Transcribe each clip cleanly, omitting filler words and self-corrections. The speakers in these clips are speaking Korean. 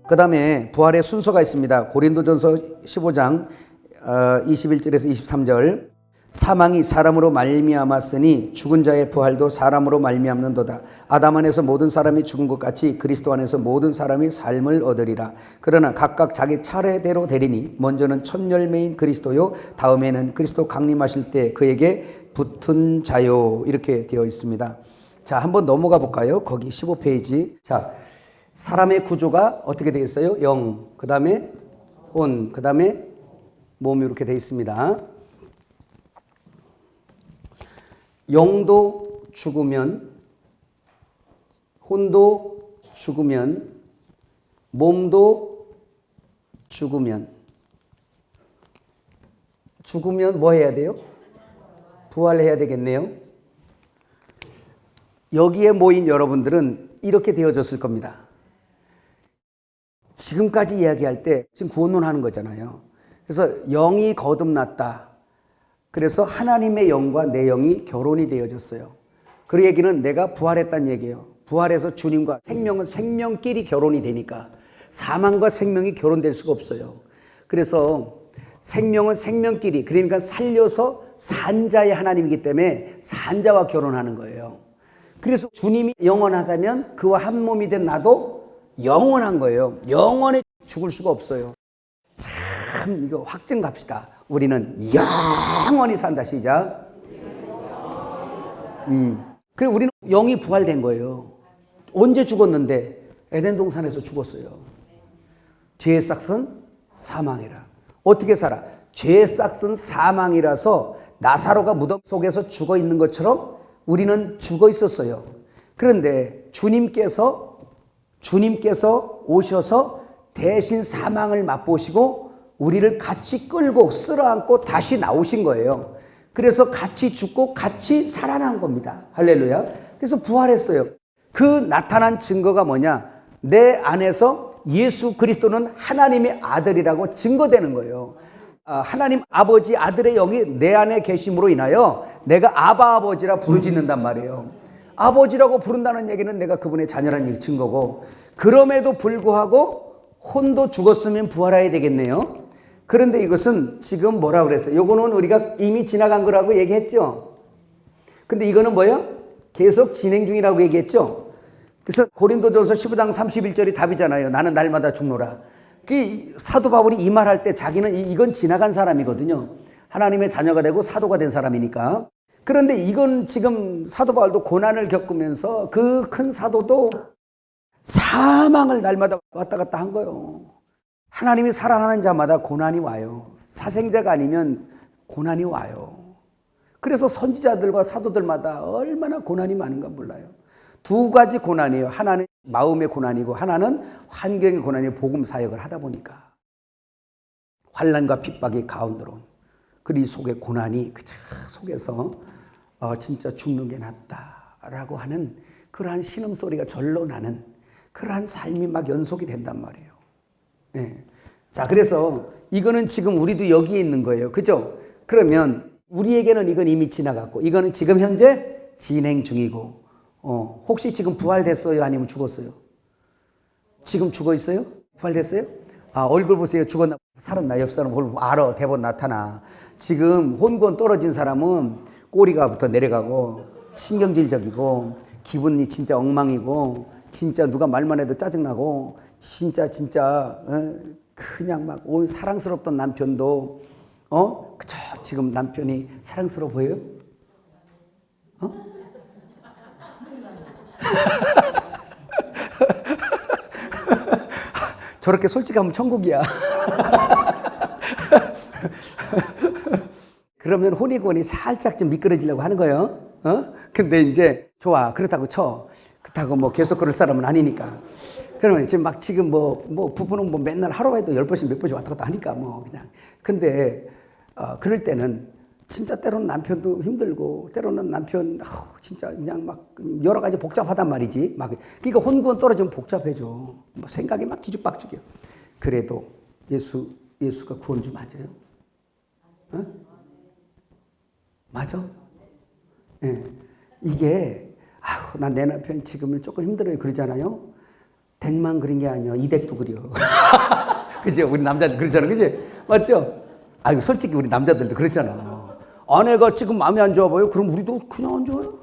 그 다음에 부활의 순서가 있습니다. 고린도전서 15장 21절에서 23절. 사망이 사람으로 말미암았으니 죽은 자의 부활도 사람으로 말미암는도다. 아담 안에서 모든 사람이 죽은 것 같이 그리스도 안에서 모든 사람이 삶을 얻으리라. 그러나 각각 자기 차례대로 되리니 먼저는 첫 열매인 그리스도요 다음에는 그리스도 강림하실 때 그에게 붙은 자요. 이렇게 되어 있습니다. 자, 한번 넘어가 볼까요? 거기 15페이지. 자, 사람의 구조가 어떻게 되겠어요? 영, 그 다음에 혼, 그 다음에 몸, 이렇게 되어 있습니다. 영도 죽으면, 혼도 죽으면, 몸도 죽으면 뭐 해야 돼요? 부활해야 되겠네요. 여기에 모인 여러분들은 이렇게 되어졌을 겁니다. 지금까지 이야기할 때 지금 구원론 하는 거잖아요. 그래서 영이 거듭났다. 그래서 하나님의 영과 내 영이 결혼이 되어졌어요. 그 얘기는 내가 부활했다는 얘기예요. 부활해서 주님과 생명은 생명끼리 결혼이 되니까 사망과 생명이 결혼될 수가 없어요. 그래서 생명은 생명끼리, 그러니까 살려서 산자의 하나님이기 때문에 산자와 결혼하는 거예요. 그래서 주님이 영원하다면 그와 한 몸이 된 나도 영원한 거예요. 영원히 죽을 수가 없어요. 참 이거 확증 갑시다. 우리는 영원히 산다. 시작. 그리고 우리는 영이 부활된 거예요. 언제 죽었는데? 에덴 동산에서 죽었어요. 죄의 싹은 사망이라. 어떻게 살아? 죄의 싹은 사망이라서 나사로가 무덤 속에서 죽어 있는 것처럼 우리는 죽어 있었어요. 그런데 주님께서 오셔서 대신 사망을 맛보시고 우리를 같이 끌고 쓸어안고 다시 나오신 거예요. 그래서 같이 죽고 같이 살아난 겁니다. 할렐루야. 그래서 부활했어요. 그 나타난 증거가 뭐냐? 내 안에서 예수 그리스도는 하나님의 아들이라고 증거되는 거예요. 하나님 아버지 아들의 영이 내 안에 계심으로 인하여 내가 아바 아버지라 부르짖는단 말이에요. 아버지라고 부른다는 얘기는 내가 그분의 자녀라는 증거고, 그럼에도 불구하고 혼도 죽었으면 부활해야 되겠네요. 그런데 이것은 지금 뭐라 그랬어요? 요거는 우리가 이미 지나간 거라고 얘기했죠. 근데 이거는 뭐예요? 계속 진행 중이라고 얘기했죠. 그래서 고린도전서 15장 31절이 답이잖아요. 나는 날마다 죽노라. 그 사도 바울이 이 말할 때 자기는 이건 지나간 사람이거든요. 하나님의 자녀가 되고 사도가 된 사람이니까. 그런데 이건 지금 사도 바울도 고난을 겪으면서 그 큰 사도도 사망을 날마다 왔다 갔다 한 거예요. 하나님이 사랑하는 자마다 고난이 와요. 사생자가 아니면 고난이 와요. 그래서 선지자들과 사도들마다 얼마나 고난이 많은가 몰라요. 두 가지 고난이에요. 하나는 마음의 고난이고 하나는 환경의 고난이에요. 복음 사역을 하다 보니까. 환난과 핍박이 가운데로. 그리 속에 고난이 그 속에서 진짜 죽는 게 낫다라고 하는 그러한 신음소리가 절로 나는 그러한 삶이 막 연속이 된단 말이에요. 네. 자, 그래서 이거는 지금 우리도 여기에 있는 거예요. 그죠? 그러면 우리에게는 이건 이미 지나갔고 이거는 지금 현재 진행 중이고, 혹시 지금 부활됐어요? 아니면 죽었어요? 지금 죽어 있어요? 부활됐어요? 얼굴 보세요. 죽었나 살았나? 옆 사람 얼굴 알아. 대본 나타나. 지금 혼권 떨어진 사람은 꼬리가부터 내려가고 신경질적이고 기분이 진짜 엉망이고 진짜 누가 말만 해도 짜증나고 진짜 그냥 막 사랑스럽던 남편도 그쵸? 지금 남편이 사랑스러워 보여요? 저렇게 솔직하면 천국이야. 그러면 혼이권이 살짝 좀 미끄러지려고 하는 거예요. 근데 이제 좋아. 그렇다고 쳐. 그렇다고 뭐 계속 그럴 사람은 아니니까. 그러면 지금 부부는 뭐 맨날 하루에도 10번씩 몇 번씩 왔다 갔다 하니까 뭐 그냥. 근데 그럴 때는 진짜 때로는 남편도 힘들고 때로는 남편 진짜 그냥 막 여러 가지 복잡하단 말이지. 막 그러니까 혼구원 떨어지면 복잡해져. 뭐 생각이 막 뒤죽박죽이야. 그래도 예수가 구원주 맞아요? 맞아? 예. 이게 난 내 남편 지금은 조금 힘들어요 그러잖아요. 덱만 그린 게 아니야. 이덱도 그려. 그죠? 우리 남자들 그렇잖아. 그지? 맞죠? 아이고, 솔직히 우리 남자들도 그렇잖아. 아내가 지금 마음에 안 좋아 보여? 그럼 우리도 그냥 안 좋아요.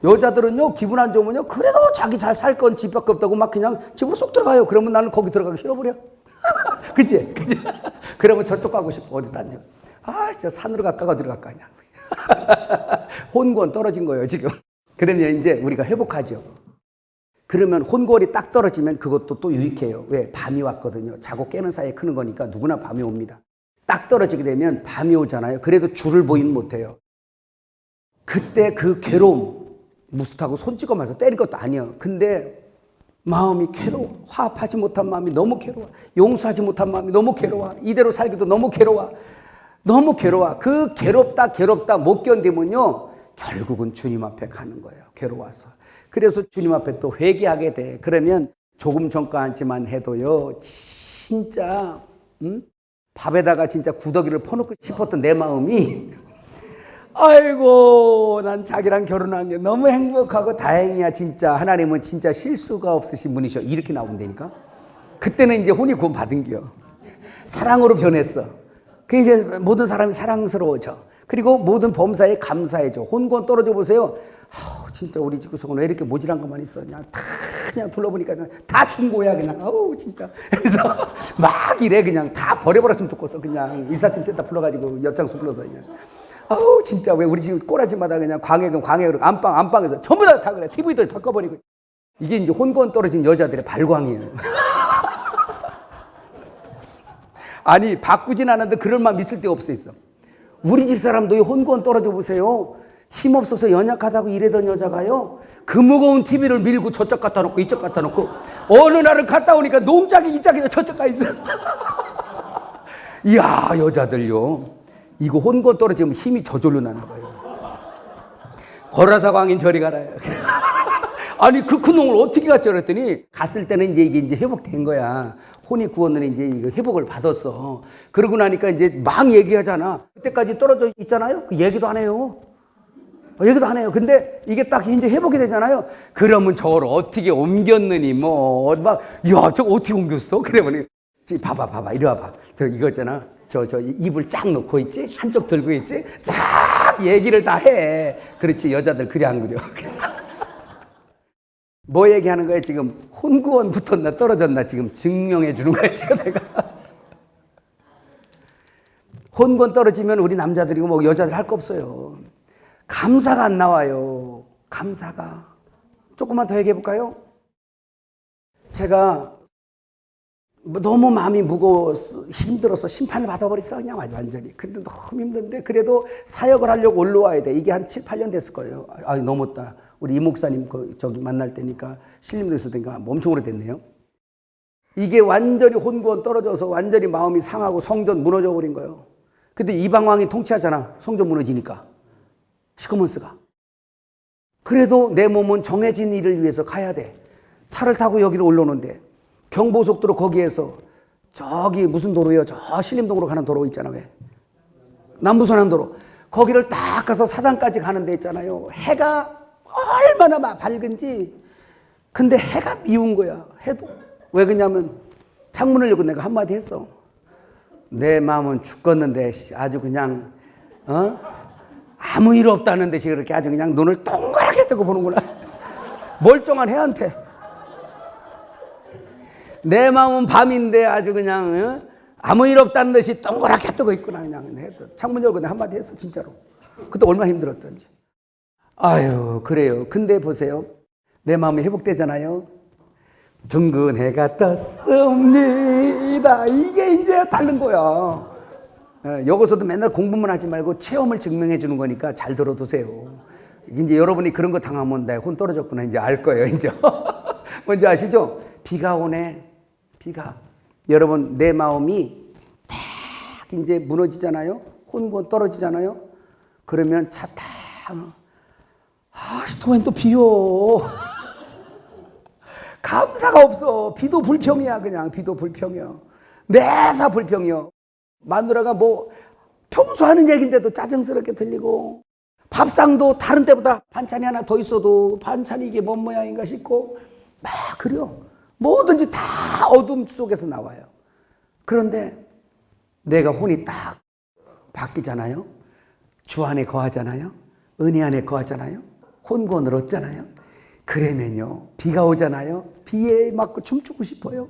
여자들은요, 기분 안 좋으면요, 그래도 자기 잘 살 건 집밖에 없다고 막 그냥 집으로 쏙 들어가요. 그러면 나는 거기 들어가기 싫어버려. 그지? 그지? 그러면 저쪽 가고 싶어. 어디 딴 집. 진짜 산으로 갈까, 어디로 갈까, 그냥. 혼권 떨어진 거예요, 지금. 그러면 이제 우리가 회복하죠. 그러면 혼골이 딱 떨어지면 그것도 또 유익해요. 왜? 밤이 왔거든요. 자고 깨는 사이에 크는 거니까 누구나 밤이 옵니다. 딱 떨어지게 되면 밤이 오잖아요. 그래도 줄을 보이는 못해요. 그때 그 괴로움, 무스타고 손 찍어면서 때릴 것도 아니에요. 근데 마음이 괴로워. 화합하지 못한 마음이 너무 괴로워. 용서하지 못한 마음이 너무 괴로워. 이대로 살기도 너무 괴로워. 너무 괴로워. 그 괴롭다 못 견디면요, 결국은 주님 앞에 가는 거예요. 괴로워서. 그래서 주님 앞에 또 회개하게 돼. 그러면 조금 전까지만 해도요, 진짜 밥에다가 진짜 구더기를 퍼놓고 싶었던 내 마음이, 아이고, 난 자기랑 결혼한 게 너무 행복하고 다행이야. 진짜 하나님은 진짜 실수가 없으신 분이셔. 이렇게 나온다니까. 그때는 이제 혼이 구원 받은 게요. 사랑으로 변했어. 그 이제 모든 사람이 사랑스러워져. 그리고 모든 범사에 감사해져. 혼권 떨어져 보세요. 진짜 우리 집 구석은 왜 이렇게 모질한 것만 있어. 그냥 둘러보니까 다 중고야, 그냥. 진짜. 그래서 막 이래, 그냥. 다 버려버렸으면 좋겠어. 그냥 일사점 센터 불러가지고 엿장수 불러서 그냥. 진짜 왜 우리 집 꼬라지마다 그냥 광해금, 안방에서 전부 다 그래. TV도 바꿔버리고. 이게 이제 혼권 떨어진 여자들의 발광이에요. 아니, 바꾸진 않았는데 그럴 마음 있을 데 없어 있어. 우리 집 사람도 혼권 떨어져 보세요. 힘없어서 연약하다고 이래던 여자가요, 그 무거운 TV를 밀고 저쪽 갖다 놓고 이쪽 갖다 놓고 어느 날은 갔다 오니까 농짝이 이짝에서 저쪽 가 있어. 이야, 여자들요, 이거 혼권 떨어지면 힘이 저절로 나나 봐요. 거라사광인 저리 가라요. 아니, 그 큰 놈을 어떻게 갔지? 그랬더니 갔을 때는 이게 회복된 거야. 혼이 구원은 이제 이거 회복을 받았어. 그러고 나니까 이제 막 얘기하잖아. 그때까지 떨어져 있잖아요. 그 얘기도 안 해요. 얘기도 안 해요. 근데 이게 딱 이제 회복이 되잖아요. 그러면 저걸 어떻게 옮겼느니 야, 저거 어떻게 옮겼어? 그러면 봐봐, 이리 와봐. 저 이거 있잖아. 저 입을 쫙 놓고 있지? 한쪽 들고 있지? 딱 얘기를 다 해. 그렇지, 여자들 그래 안 그려? 뭐 얘기하는 거야 지금? 혼구원 붙었나 떨어졌나 지금 증명해 주는 거야 지금 내가. 혼권 떨어지면 우리 남자들이 뭐 여자들 할 거 없어요. 감사가 안 나와요. 감사가. 조금만 더 얘기해 볼까요? 제가 너무 마음이 무거워서 힘들어서 심판을 받아버렸어 그냥 완전히. 근데 너무 힘든데 그래도 사역을 하려고 올라와야 돼. 이게 한 7, 8년 됐을 거예요. 넘었다. 우리 이 목사님 저기 만날 때니까 신림도 있을 때니까 엄청 오래됐네요. 이게 완전히 혼권 떨어져서 완전히 마음이 상하고 성전 무너져 버린 거예요. 근데 이방왕이 통치하잖아. 성전 무너지니까. 시커먼스가. 그래도 내 몸은 정해진 일을 위해서 가야 돼. 차를 타고 여기를 올라오는데 경보속도로 거기에서 저기 무슨 도로예요? 저 신림동으로 가는 도로 있잖아. 왜? 남부순환도로. 거기를 딱 가서 사당까지 가는 데 있잖아요. 해가 얼마나 밝은지. 근데 해가 미운 거야. 해도. 왜 그러냐면 창문을 열고 내가 한마디 했어. 내 마음은 죽겠는데 아주 그냥 아무 일 없다는 듯이 그렇게 아주 그냥 눈을 동그랗게 뜨고 보는구나. 멀쩡한 해한테. 내 마음은 밤인데 아주 그냥 아무 일 없다는 듯이 동그랗게 뜨고 있구나. 그냥 창문 열고 내가 한마디 했어 진짜로. 그때 얼마나 힘들었던지. 아유, 그래요. 근데 보세요. 내 마음이 회복되잖아요. 둥근 해가 떴습니다. 이게 이제 다른 거야. 여기서도 맨날 공부만 하지 말고 체험을 증명해 주는 거니까 잘 들어두세요. 이제 여러분이 그런 거 당하면 내 혼 떨어졌구나 이제 알 거예요. 이제 뭔지 아시죠? 비가 오네. 비가. 여러분 내 마음이 딱 이제 무너지잖아요. 혼권 떨어지잖아요. 그러면 차 딱. 또 비 오. 감사가 없어. 비도 불평이야 그냥. 비도 불평이야. 매사 불평이요. 마누라가 뭐 평소 하는 얘기인데도 짜증스럽게 들리고 밥상도 다른 때보다 반찬이 하나 더 있어도 반찬이 이게 뭔 모양인가 싶고 막 그려. 뭐든지 다 어둠 속에서 나와요. 그런데 내가 혼이 딱 바뀌잖아요. 주 안에 거하잖아요. 은혜 안에 거하잖아요. 혼건을 얻잖아요. 그러면요, 비가 오잖아요. 비에 맞고 춤추고 싶어요.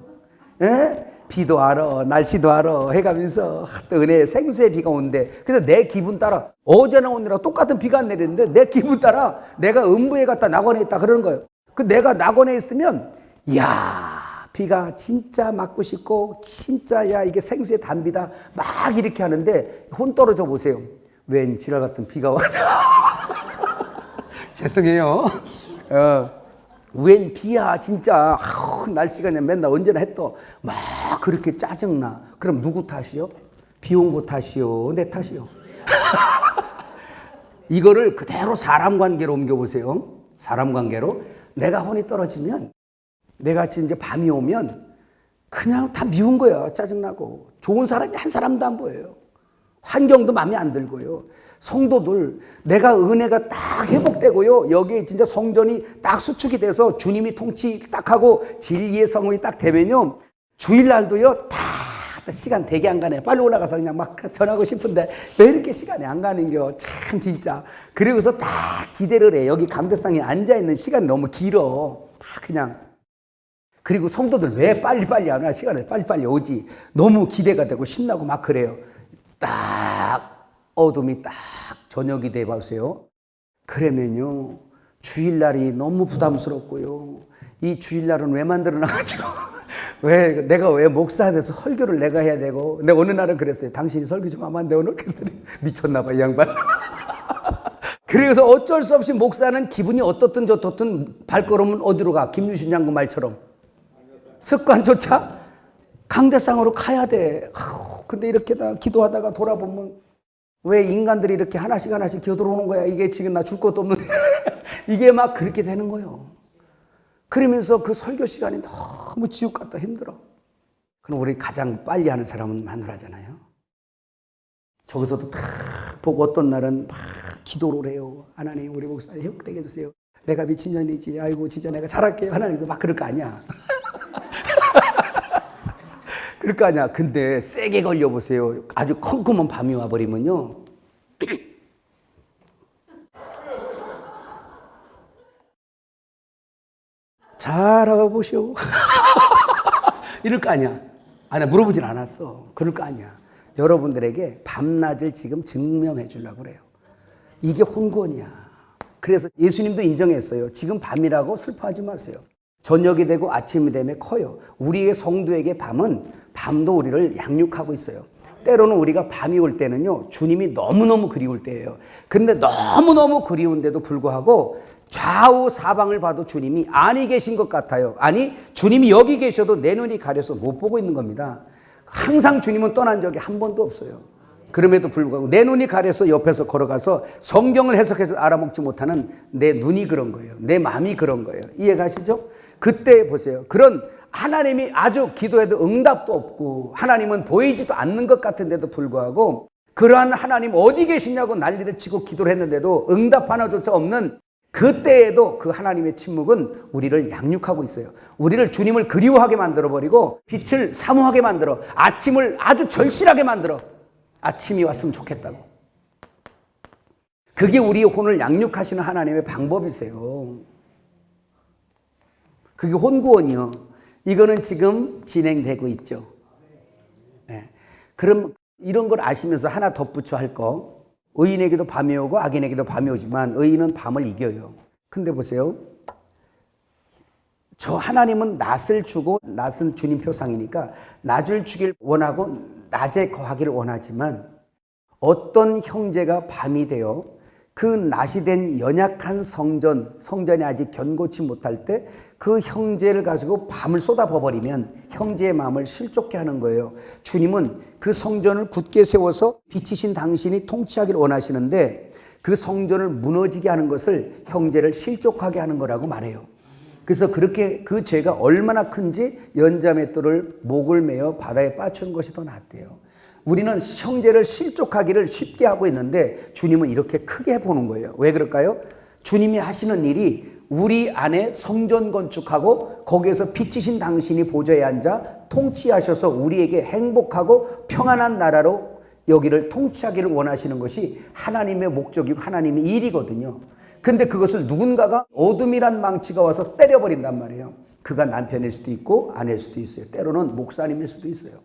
에? 비도 알아, 날씨도 알아 해가면서 또 은혜의 생수의 비가 오는데, 그래서 내 기분 따라 어제나 오늘이랑 똑같은 비가 안 내리는데 내 기분 따라 내가 음부에 갔다 낙원에 있다 그러는 거예요. 그 내가 낙원에 있으면 이야, 비가 진짜 맞고 싶고 진짜 야 이게 생수의 단비다 막 이렇게 하는데, 혼 떨어져 보세요. 웬 지랄 같은 비가 와. 죄송해요. 웬 비야 진짜. 날씨가 맨날 언제나 했더 막 그렇게 짜증나. 그럼 누구 탓이요? 비 온 거 탓이요? 내 탓이요? 이거를 그대로 사람 관계로 옮겨보세요. 사람 관계로. 내가 혼이 떨어지면, 내가 이제 밤이 오면 그냥 다 미운 거야. 짜증나고. 좋은 사람이 한 사람도 안 보여요. 환경도 마음에 안 들고요. 성도들, 내가 은혜가 딱 회복되고요. 여기 진짜 성전이 딱 수축이 돼서 주님이 통치 딱 하고 진리의 성원이 딱 되면요. 주일날도요, 다 시간 되게 안 가네. 빨리 올라가서 그냥 막 전하고 싶은데 왜 이렇게 시간이 안 가는겨. 참 진짜. 그리고서 다 기대를 해. 여기 강대상에 앉아있는 시간이 너무 길어. 막 그냥. 그리고 성도들 왜 빨리빨리 안 와? 시간에 빨리빨리 오지. 너무 기대가 되고 신나고 막 그래요. 딱 어둠이 딱 저녁이 돼 보세요. 그러면요, 주일날이 너무 부담스럽고요. 이 주일날은 왜 만들어놔가지고 내가 왜 목사 돼서 설교를 내가 해야 되고. 근데 어느 날은 그랬어요. 당신이 설교 좀 하면 안 돼 오늘? 그랬더니 미쳤나 봐 이 양반. 그래서 어쩔 수 없이 목사는 기분이 어떻든 저떻든 발걸음은 어디로 가? 김유신 장군 말처럼 습관조차 강대상으로 가야 돼. 근데 이렇게 다 기도하다가 돌아보면 왜 인간들이 이렇게 하나씩 기어 들어오는 거야. 이게 지금 나 줄 것도 없는데. 이게 막 그렇게 되는 거예요. 그러면서 그 설교 시간이 너무 지옥 같다 힘들어. 그럼 우리 가장 빨리 하는 사람은 마누라잖아요. 저기서도 탁 보고 어떤 날은 막 기도를 해요. 하나님 우리 목사님 회복되게 해주세요. 내가 미친년이지. 아이고 진짜 내가 잘할게요. 하나님께서 막 그럴 거 아니야. 그럴 거 아니야. 근데 세게 걸려보세요. 아주 컴컴한 밤이 와버리면요. 잘 알아보시오. 이럴 거 아니야. 아니, 물어보진 않았어. 그럴 거 아니야. 여러분들에게 밤낮을 지금 증명해 주려고 그래요. 이게 혼권이야. 그래서 예수님도 인정했어요. 지금 밤이라고 슬퍼하지 마세요. 저녁이 되고 아침이 되면 커요. 우리의 성도에게 밤도 우리를 양육하고 있어요. 때로는 우리가 밤이 올 때는요, 주님이 너무너무 그리울 때예요. 그런데 너무너무 그리운데도 불구하고 좌우 사방을 봐도 주님이 아니 계신 것 같아요. 아니, 주님이 여기 계셔도 내 눈이 가려서 못 보고 있는 겁니다. 항상 주님은 떠난 적이 한 번도 없어요. 그럼에도 불구하고 내 눈이 가려서 옆에서 걸어가서 성경을 해석해서 알아먹지 못하는 내 눈이 그런 거예요. 내 마음이 그런 거예요. 이해가시죠? 그때 보세요. 그런 하나님이 아주 기도해도 응답도 없고 하나님은 보이지도 않는 것 같은데도 불구하고 그러한 하나님 어디 계시냐고 난리를 치고 기도를 했는데도 응답 하나조차 없는 그때에도 그 하나님의 침묵은 우리를 양육하고 있어요. 우리를 주님을 그리워하게 만들어버리고 빛을 사모하게 만들어 아침을 아주 절실하게 만들어 아침이 왔으면 좋겠다고. 그게 우리의 혼을 양육하시는 하나님의 방법이세요. 그게 혼구원이요. 이거는 지금 진행되고 있죠. 네. 그럼 이런 걸 아시면서 하나 덧붙여 할 거. 의인에게도 밤이 오고 악인에게도 밤이 오지만 의인은 밤을 이겨요. 근데 보세요. 저 하나님은 낮을 주고 낮은 주님 표상이니까 낮을 주길 원하고 낮에 거하기를 원하지만 어떤 형제가 밤이 되어 그 낮이 된 연약한 성전이 아직 견고치 못할 때 그 형제를 가지고 밤을 쏟아버리면 형제의 마음을 실족케 하는 거예요. 주님은 그 성전을 굳게 세워서 빛이신 당신이 통치하기를 원하시는데 그 성전을 무너지게 하는 것을 형제를 실족하게 하는 거라고 말해요. 그래서 그렇게 그 죄가 얼마나 큰지 연자맷돌을 목을 메어 바다에 빠뜨린 것이 더 낫대요. 우리는 형제를 실족하기를 쉽게 하고 있는데 주님은 이렇게 크게 보는 거예요. 왜 그럴까요? 주님이 하시는 일이 우리 안에 성전 건축하고 거기에서 빛이신 당신이 보좌에 앉아 통치하셔서 우리에게 행복하고 평안한 나라로 여기를 통치하기를 원하시는 것이 하나님의 목적이고 하나님의 일이거든요. 근데 그것을 누군가가 어둠이란 망치가 와서 때려버린단 말이에요. 그가 남편일 수도 있고 아내일 수도 있어요. 때로는 목사님일 수도 있어요.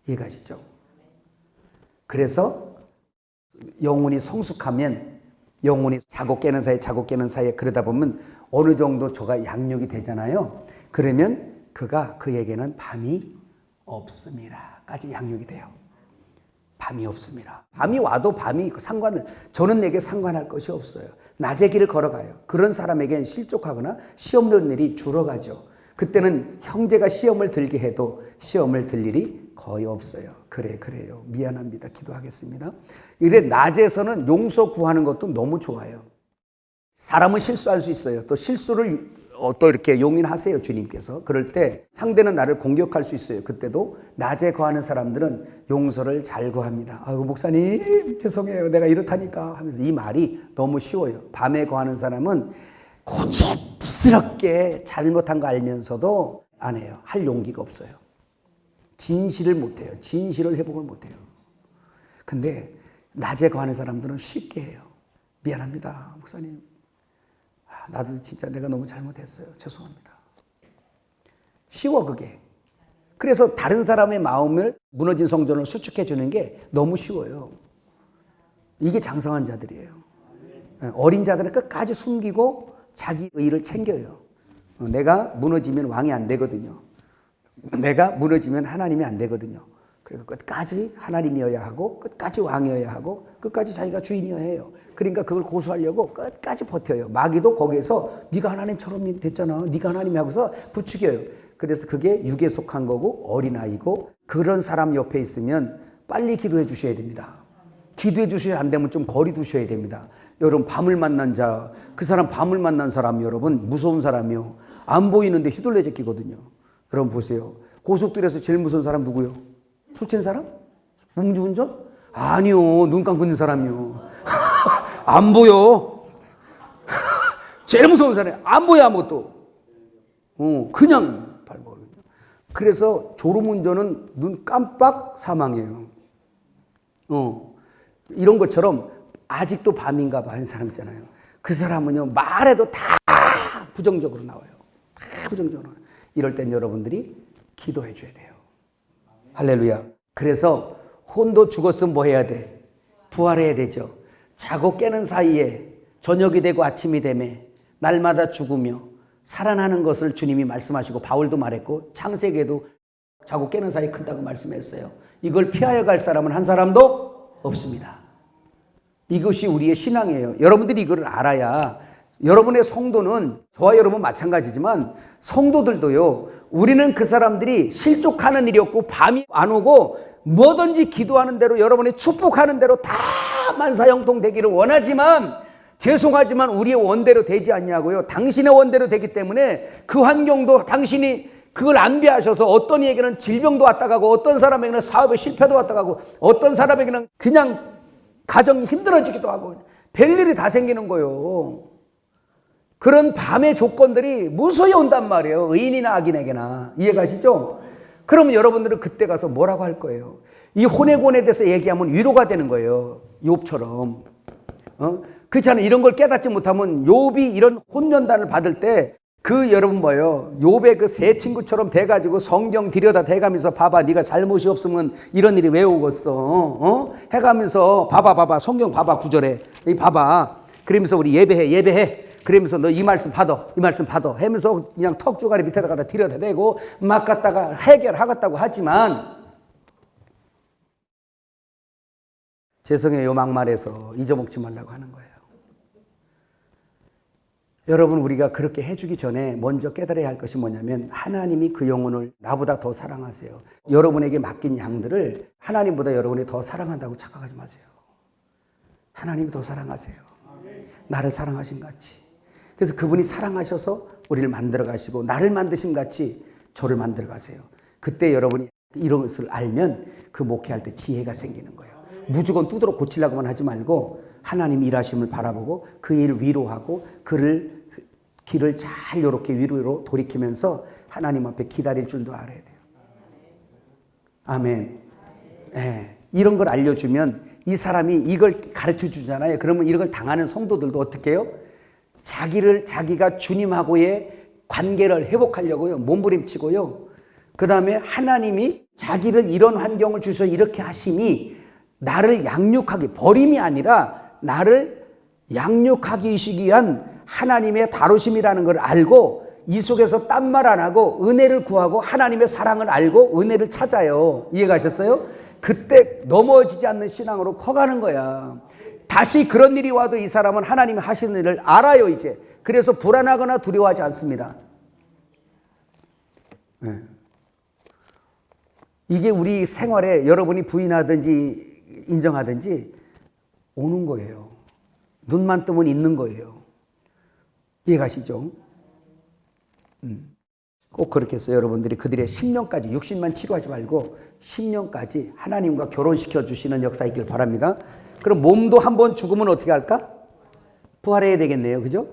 이해가시죠? 그래서 영혼이 성숙하면 영혼이 자고 깨는 사이에 그러다 보면 어느 정도 저가 양육이 되잖아요. 그러면 그에게는 밤이 없습니다. 까지 양육이 돼요. 밤이 없습니다. 밤이 와도 저는 내게 상관할 것이 없어요. 낮의 길을 걸어가요. 그런 사람에겐 실족하거나 시험 들 일이 줄어가죠. 그때는 형제가 시험을 들게 해도 시험을 들 일이 거의 없어요. 그래요. 미안합니다. 기도하겠습니다. 이래 낮에서는 용서 구하는 것도 너무 좋아요. 사람은 실수할 수 있어요. 또 실수를 또 이렇게 용인하세요. 주님께서. 그럴 때 상대는 나를 공격할 수 있어요. 그때도 낮에 거하는 사람들은 용서를 잘 구합니다. 아유 목사님 죄송해요. 내가 이렇다니까 하면서 이 말이 너무 쉬워요. 밤에 거하는 사람은 고집스럽게 잘못한 거 알면서도 안 해요. 할 용기가 없어요. 진실을 못해요. 진실을 회복을 못해요. 근데 낮에 거하는 사람들은 쉽게 해요. 미안합니다 목사님. 나도 진짜 내가 너무 잘못했어요. 죄송합니다. 쉬워 그게. 그래서 다른 사람의 마음을 무너진 성전을 수축해 주는 게 너무 쉬워요. 이게 장성한 자들이에요. 어린 자들은 끝까지 숨기고 자기 의를 챙겨요. 내가 무너지면 왕이 안 되거든요. 내가 무너지면 하나님이 안 되거든요. 그리고 끝까지 하나님이어야 하고 끝까지 왕이어야 하고 끝까지 자기가 주인이어야 해요. 그러니까 그걸 고수하려고 끝까지 버텨요. 마귀도 거기에서 네가 하나님처럼 됐잖아. 네가 하나님이 하고서 부추겨요. 그래서 그게 육에 속한 거고 어린아이고 그런 사람 옆에 있으면 빨리 기도해 주셔야 됩니다. 기도해 주셔야 안 되면 좀 거리 두셔야 됩니다. 여러분 밤을 만난 자, 그 사람 밤을 만난 사람이 여러분 무서운 사람이요. 안 보이는데 휘둘려 제끼거든요. 여러분 보세요. 고속도로에서 제일 무서운 사람 누구요? 술 취한 사람? 음주운전? 아니요. 눈 감고 있는 사람이요. 안 보여. 제일 무서운 사람이 안 보여 아무것도. 그냥 밟아버리거든요. 그래서 졸음운전은 눈 깜빡 사망이에요. 이런 것처럼 아직도 밤인가 봐 하는 사람 있잖아요. 그 사람은요 말해도 다 부정적으로 나와요. 다 부정적으로 나와요. 이럴 땐 여러분들이 기도해 줘야 돼요. 할렐루야. 그래서 혼도 죽었으면 뭐 해야 돼? 부활해야 되죠. 자고 깨는 사이에 저녁이 되고 아침이 되매 날마다 죽으며 살아나는 것을 주님이 말씀하시고 바울도 말했고 창세기에도 자고 깨는 사이에 큰다고 말씀했어요. 이걸 피하여 갈 사람은 한 사람도 없습니다. 이것이 우리의 신앙이에요. 여러분들이 이걸 알아야 여러분의 성도는 저와 여러분 마찬가지지만 성도들도요. 우리는 그 사람들이 실족하는 일이 없고 밤이 안 오고 뭐든지 기도하는 대로 여러분이 축복하는 대로 다 만사형통 되기를 원하지만 죄송하지만 우리의 원대로 되지 않냐고요. 당신의 원대로 되기 때문에 그 환경도 당신이 그걸 안배하셔서 어떤 이에게는 질병도 왔다 가고 어떤 사람에게는 사업의 실패도 왔다 가고 어떤 사람에게는 그냥 가정이 힘들어지기도 하고 별일이 다 생기는 거예요. 그런 밤의 조건들이 무수히 온단 말이에요. 의인이나 악인에게나. 이해가시죠? 그러면 여러분들은 그때 가서 뭐라고 할 거예요? 이 혼외곤에 대해서 얘기하면 위로가 되는 거예요. 욥처럼. 그렇잖아요. 이런 걸 깨닫지 못하면 욥이 이런 혼연단을 받을 때 그 여러분 뭐예요? 욥의 그 세 친구처럼 돼가지고 성경 들여다 대가면서 봐봐 네가 잘못이 없으면 이런 일이 왜 오겠어? 해가면서 봐봐 성경 봐봐 구절에 이 봐봐 그러면서 우리 예배해 그러면서 너 이 말씀 받아 하면서 그냥 턱 쪼가리 밑에다 갖다 들여다 대고 막 갖다가 해결하겠다고 하지만 죄송해요 막말해서 잊어먹지 말라고 하는 거예요. 여러분 우리가 그렇게 해주기 전에 먼저 깨달아야 할 것이 뭐냐면 하나님이 그 영혼을 나보다 더 사랑하세요. 여러분에게 맡긴 양들을 하나님보다 여러분이 더 사랑한다고 착각하지 마세요. 하나님이 더 사랑하세요. 나를 사랑하신 같이. 그래서 그분이 사랑하셔서 우리를 만들어 가시고 나를 만드신 같이 저를 만들어 가세요. 그때 여러분이 이런 것을 알면 그 목회할 때 지혜가 생기는 거예요. 무조건 두드러 고치려고만 하지 말고 하나님 일하심을 바라보고 그 일을 위로하고 그를 길을 잘 이렇게 위로 돌이키면서 하나님 앞에 기다릴 줄도 알아야 돼요. 아멘. 네. 이런 걸 알려주면 이 사람이 이걸 가르쳐 주잖아요. 그러면 이런 걸 당하는 성도들도 어떻게 해요? 자기가 주님하고의 관계를 회복하려고요. 몸부림치고요. 그 다음에 하나님이 자기를 이런 환경을 주셔서 이렇게 하심이 나를 양육하기, 버림이 아니라 나를 양육하기 위한 하나님의 다루심이라는 걸 알고 이 속에서 딴 말 안 하고 은혜를 구하고 하나님의 사랑을 알고 은혜를 찾아요. 이해가셨어요? 그때 넘어지지 않는 신앙으로 커가는 거야. 다시 그런 일이 와도 이 사람은 하나님이 하시는 일을 알아요, 이제. 그래서 불안하거나 두려워하지 않습니다. 네. 이게 우리 생활에 여러분이 부인하든지 인정하든지 오는 거예요. 눈만 뜨면 있는 거예요. 이해가시죠? 꼭 그렇게 해서 여러분들이 그들의 10년까지 60만 치료하지 말고 10년까지 하나님과 결혼시켜 주시는 역사 있길 바랍니다. 그럼 몸도 한번 죽으면 어떻게 할까? 부활해야 되겠네요. 그죠?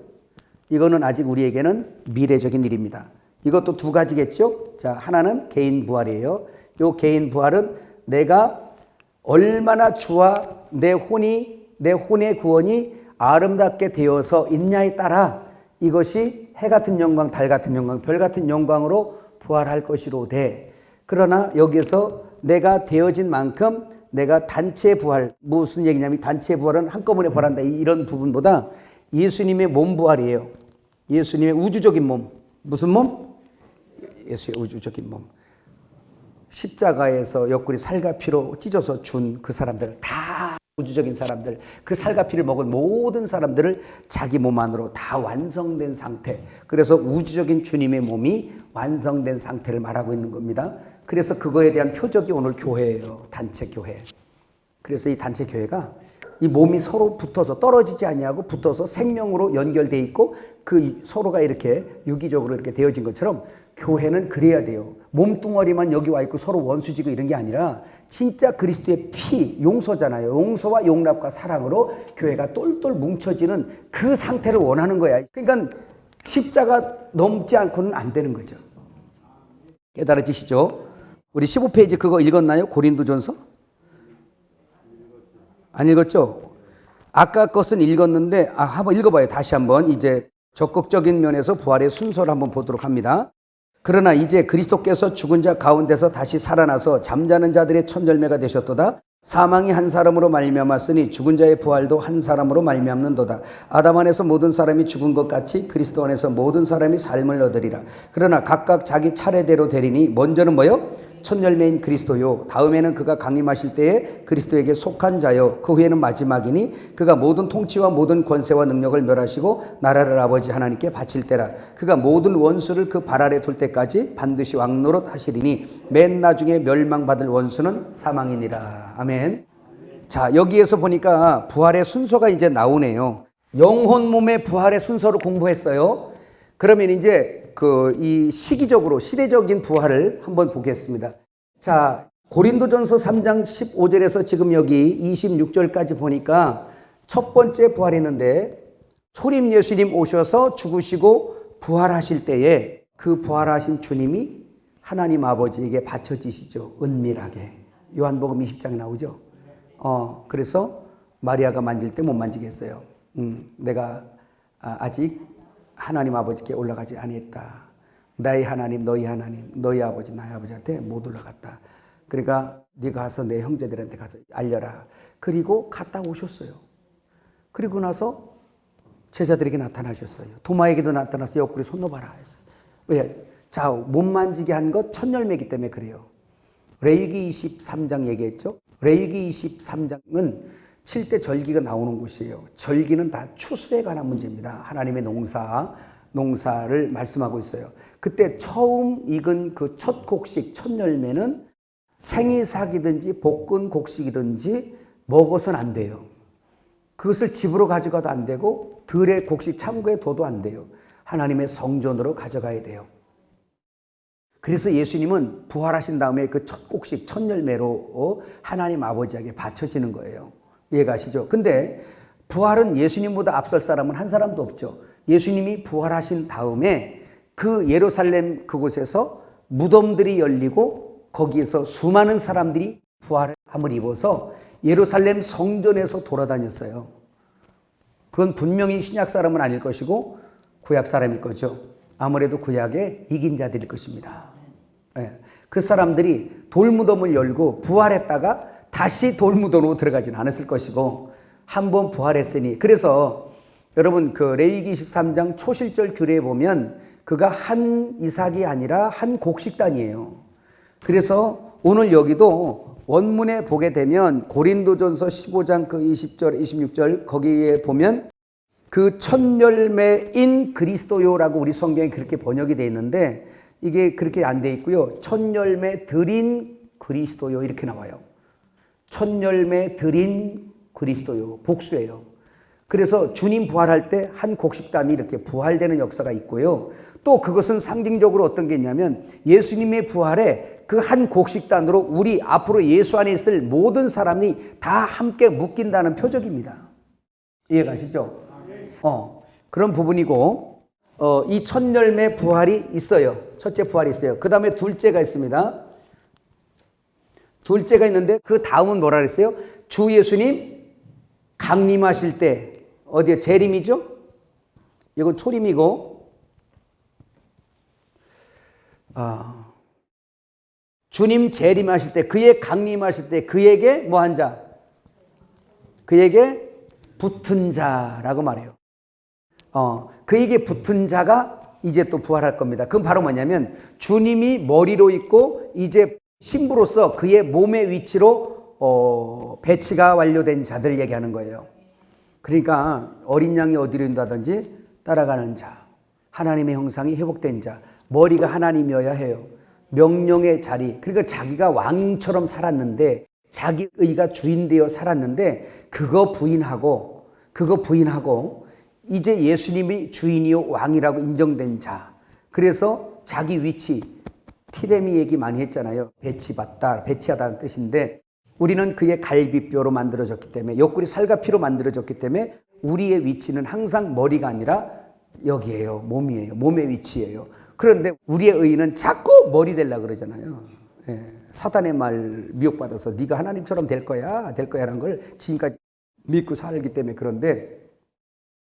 이거는 아직 우리에게는 미래적인 일입니다. 이것도 두 가지겠죠? 자, 하나는 개인 부활이에요. 이 개인 부활은 내가 얼마나 주와 내 혼의 구원이 아름답게 되어서 있냐에 따라 이것이 해 같은 영광, 달 같은 영광, 별 같은 영광으로 부활할 것이로되, 그러나 여기서 내가 되어진 만큼 내가 단체 부활, 무슨 얘기냐면 단체 부활은 한꺼번에 부활한다 이런 부분보다 예수님의 몸 부활이에요. 예수님의 우주적인 몸. 무슨 몸? 예수의 우주적인 몸. 십자가에서 옆구리 살과 피로 찢어서 준 그 사람들, 다 우주적인 사람들, 그 살과 피를 먹은 모든 사람들을 자기 몸 안으로 다 완성된 상태. 그래서 우주적인 주님의 몸이 완성된 상태를 말하고 있는 겁니다. 그래서 그거에 대한 표적이 오늘 교회예요. 단체 교회. 그래서 이 단체 교회가 이 몸이 서로 붙어서 떨어지지 아니하고 붙어서 생명으로 연결돼 있고 그 서로가 이렇게 유기적으로 이렇게 되어진 것처럼 교회는 그래야 돼요. 몸뚱어리만 여기 와 있고 서로 원수지고 이런 게 아니라 진짜 그리스도의 피, 용서잖아요. 용서와 용납과 사랑으로 교회가 똘똘 뭉쳐지는 그 상태를 원하는 거야. 그러니까 십자가 넘지 않고는 안 되는 거죠. 깨달아지시죠? 우리 15페이지 그거 읽었나요? 고린도전서? 안 읽었죠? 아까 것은 읽었는데 한번 읽어봐요. 다시 한번 이제 적극적인 면에서 부활의 순서를 한번 보도록 합니다. 그러나 이제 그리스도께서 죽은 자 가운데서 다시 살아나서 잠자는 자들의 첫열매가 되셨도다. 사망이 한 사람으로 말미암았으니 죽은 자의 부활도 한 사람으로 말미암는도다. 아담 안에서 모든 사람이 죽은 것 같이 그리스도 안에서 모든 사람이 삶을 얻으리라. 그러나 각각 자기 차례대로 되리니 먼저는 뭐요? 첫 열매인 그리스도요. 다음에는 그가 강림하실 때에 그리스도에게 속한 자요. 그 후에는 마지막이니 그가 모든 통치와 모든 권세와 능력을 멸하시고 나라를 아버지 하나님께 바칠 때라. 그가 모든 원수를 그 발 아래 둘 때까지 반드시 왕노릇 하시리니 맨 나중에 멸망받을 원수는 사망이니라. 아멘. 자, 여기에서 보니까 부활의 순서가 이제 나오네요. 영혼 몸의 부활의 순서를 공부했어요. 그러면 이제 이 시기적으로 시대적인 부활을 한번 보겠습니다. 자, 고린도전서 3장 15절에서 지금 여기 26절까지 보니까 첫 번째 부활이 있는데 초림 예수님 오셔서 죽으시고 부활하실 때에 그 부활하신 주님이 하나님 아버지에게 바쳐지시죠. 은밀하게. 요한복음 20장에 나오죠. 그래서 마리아가 만질 때 못 만지겠어요. 내가 아직 하나님 아버지께 올라가지 아니했다. 나의 하나님, 너희 하나님, 너희 아버지, 나의 아버지한테 못 올라갔다. 그러니까 네가 가서 내 형제들한테 가서 알려라. 그리고 갔다 오셨어요. 그리고 나서 제자들에게 나타나셨어요. 도마에게도 나타나서 옆구리 손 넣어봐라 했어요. 왜? 자, 못 만지게 한 것 첫 열매이기 때문에 그래요. 레위기 23장 얘기했죠. 레위기 23장은 7대 절기가 나오는 곳이에요. 절기는 다 추수에 관한 문제입니다. 하나님의 농사를 말씀하고 있어요. 그때 처음 익은 그 첫 곡식, 첫 열매는 생이삭이든지 볶은 곡식이든지 먹어서는 안 돼요. 그것을 집으로 가져가도 안 되고 들의 곡식 창고에 둬도 안 돼요. 하나님의 성전으로 가져가야 돼요. 그래서 예수님은 부활하신 다음에 그 첫 곡식, 첫 열매로 하나님 아버지에게 바쳐지는 거예요. 이해가시죠? 근데 부활은 예수님보다 앞설 사람은 한 사람도 없죠. 예수님이 부활하신 다음에 그 예루살렘 그곳에서 무덤들이 열리고 거기에서 수많은 사람들이 부활함을 입어서 예루살렘 성전에서 돌아다녔어요. 그건 분명히 신약 사람은 아닐 것이고 구약 사람일 거죠. 아무래도 구약에 이긴 자들일 것입니다. 네. 그 사람들이 돌무덤을 열고 부활했다가 다시 돌무덤으로 들어가진 않았을 것이고 한번 부활했으니, 그래서 여러분 그 레위기 23장 초실절 규례에 보면 그가 한 이삭이 아니라 한 곡식단이에요. 그래서 오늘 여기도 원문에 보게 되면 고린도전서 15장 그 20절 26절 거기에 보면 그 첫 열매인 그리스도요라고 우리 성경에 그렇게 번역이 되어 있는데 이게 그렇게 안 돼 있고요. 첫 열매 드린 그리스도요 이렇게 나와요. 첫 열매 드린 그리스도요, 복수예요. 그래서 주님 부활할 때 한 곡식단이 이렇게 부활되는 역사가 있고요. 또 그것은 상징적으로 어떤 게 있냐면 예수님의 부활에 그 한 곡식단으로 우리 앞으로 예수 안에 있을 모든 사람이 다 함께 묶인다는 표적입니다. 이해가시죠? 그런 부분이고, 이 첫 열매 부활이 있어요. 첫째 부활이 있어요. 그 다음에 둘째가 있습니다. 둘째가 있는데 그 다음은 뭐라 그랬어요? 주 예수님 강림하실 때, 어디에 재림이죠? 이건 초림이고, 주님 재림하실 때, 그의 강림하실 때 그에게 뭐 한 자? 그에게 붙은 자라고 말해요. 그에게 붙은 자가 이제 또 부활할 겁니다. 그건 바로 뭐냐면 주님이 머리로 있고 이제 신부로서 그의 몸의 위치로 배치가 완료된 자들 얘기하는 거예요. 그러니까 어린 양이 어디로 인다든지 따라가는 자, 하나님의 형상이 회복된 자, 머리가 하나님이어야 해요. 명령의 자리, 그러니까 자기가 왕처럼 살았는데 자기의가 주인 되어 살았는데 그거 부인하고 이제 예수님이 주인이요 왕이라고 인정된 자. 그래서 자기 위치, 티데미 얘기 많이 했잖아요. 배치받다, 배치하다는 뜻인데 우리는 그의 갈비뼈로 만들어졌기 때문에, 옆구리 살과 피로 만들어졌기 때문에 우리의 위치는 항상 머리가 아니라 여기에요. 몸이에요. 몸의 위치예요. 그런데 우리의 의는 자꾸 머리 되려고 그러잖아요. 사단의 말 미혹받아서 네가 하나님처럼 될 거야 라는 걸 지금까지 믿고 살기 때문에.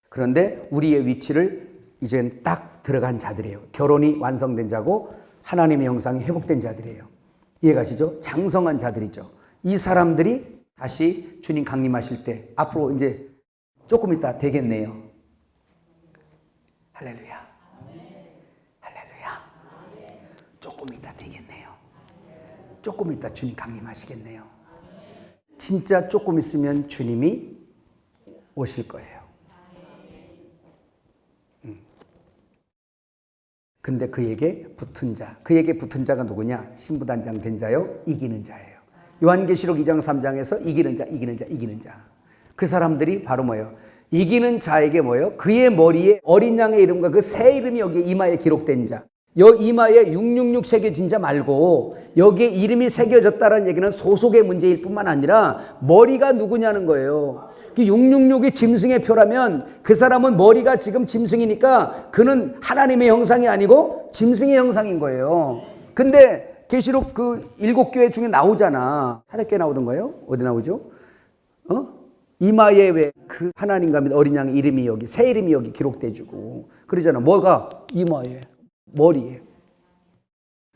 그런데 우리의 위치를 이젠 딱 들어간 자들이에요. 결혼이 완성된 자고 하나님의 형상이 회복된 자들이에요. 이해가시죠? 장성한 자들이죠. 이 사람들이 다시 주님 강림하실 때 앞으로 이제 조금 있다 되겠네요. 할렐루야. 할렐루야. 조금 있다 되겠네요. 조금 있다 주님 강림하시겠네요. 진짜 조금 있으면 주님이 오실 거예요. 근데 그에게 붙은 자가 누구냐? 신부단장 된 자요, 이기는 자예요. 요한계시록 2장 3장에서 이기는 자. 그 사람들이 바로 뭐예요? 이기는 자에게 뭐예요? 그의 머리에 어린 양의 이름과 그 새 이름이 여기 이마에 기록된 자. 이마에 666 새겨진 자 말고 여기에 이름이 새겨졌다는 얘기는 소속의 문제일 뿐만 아니라 머리가 누구냐는 거예요. 666이 짐승의 표라면 그 사람은 머리가 지금 짐승이니까 그는 하나님의 형상이 아니고 짐승의 형상인 거예요. 근데 계시록 그 7교회 중에 나오잖아. 400개 나오던가요? 어디 나오죠? 이마에 왜 그 하나님과 어린 양의 이름이 여기, 새 이름이 여기 기록돼주고 그러잖아. 뭐가? 이마에, 머리에.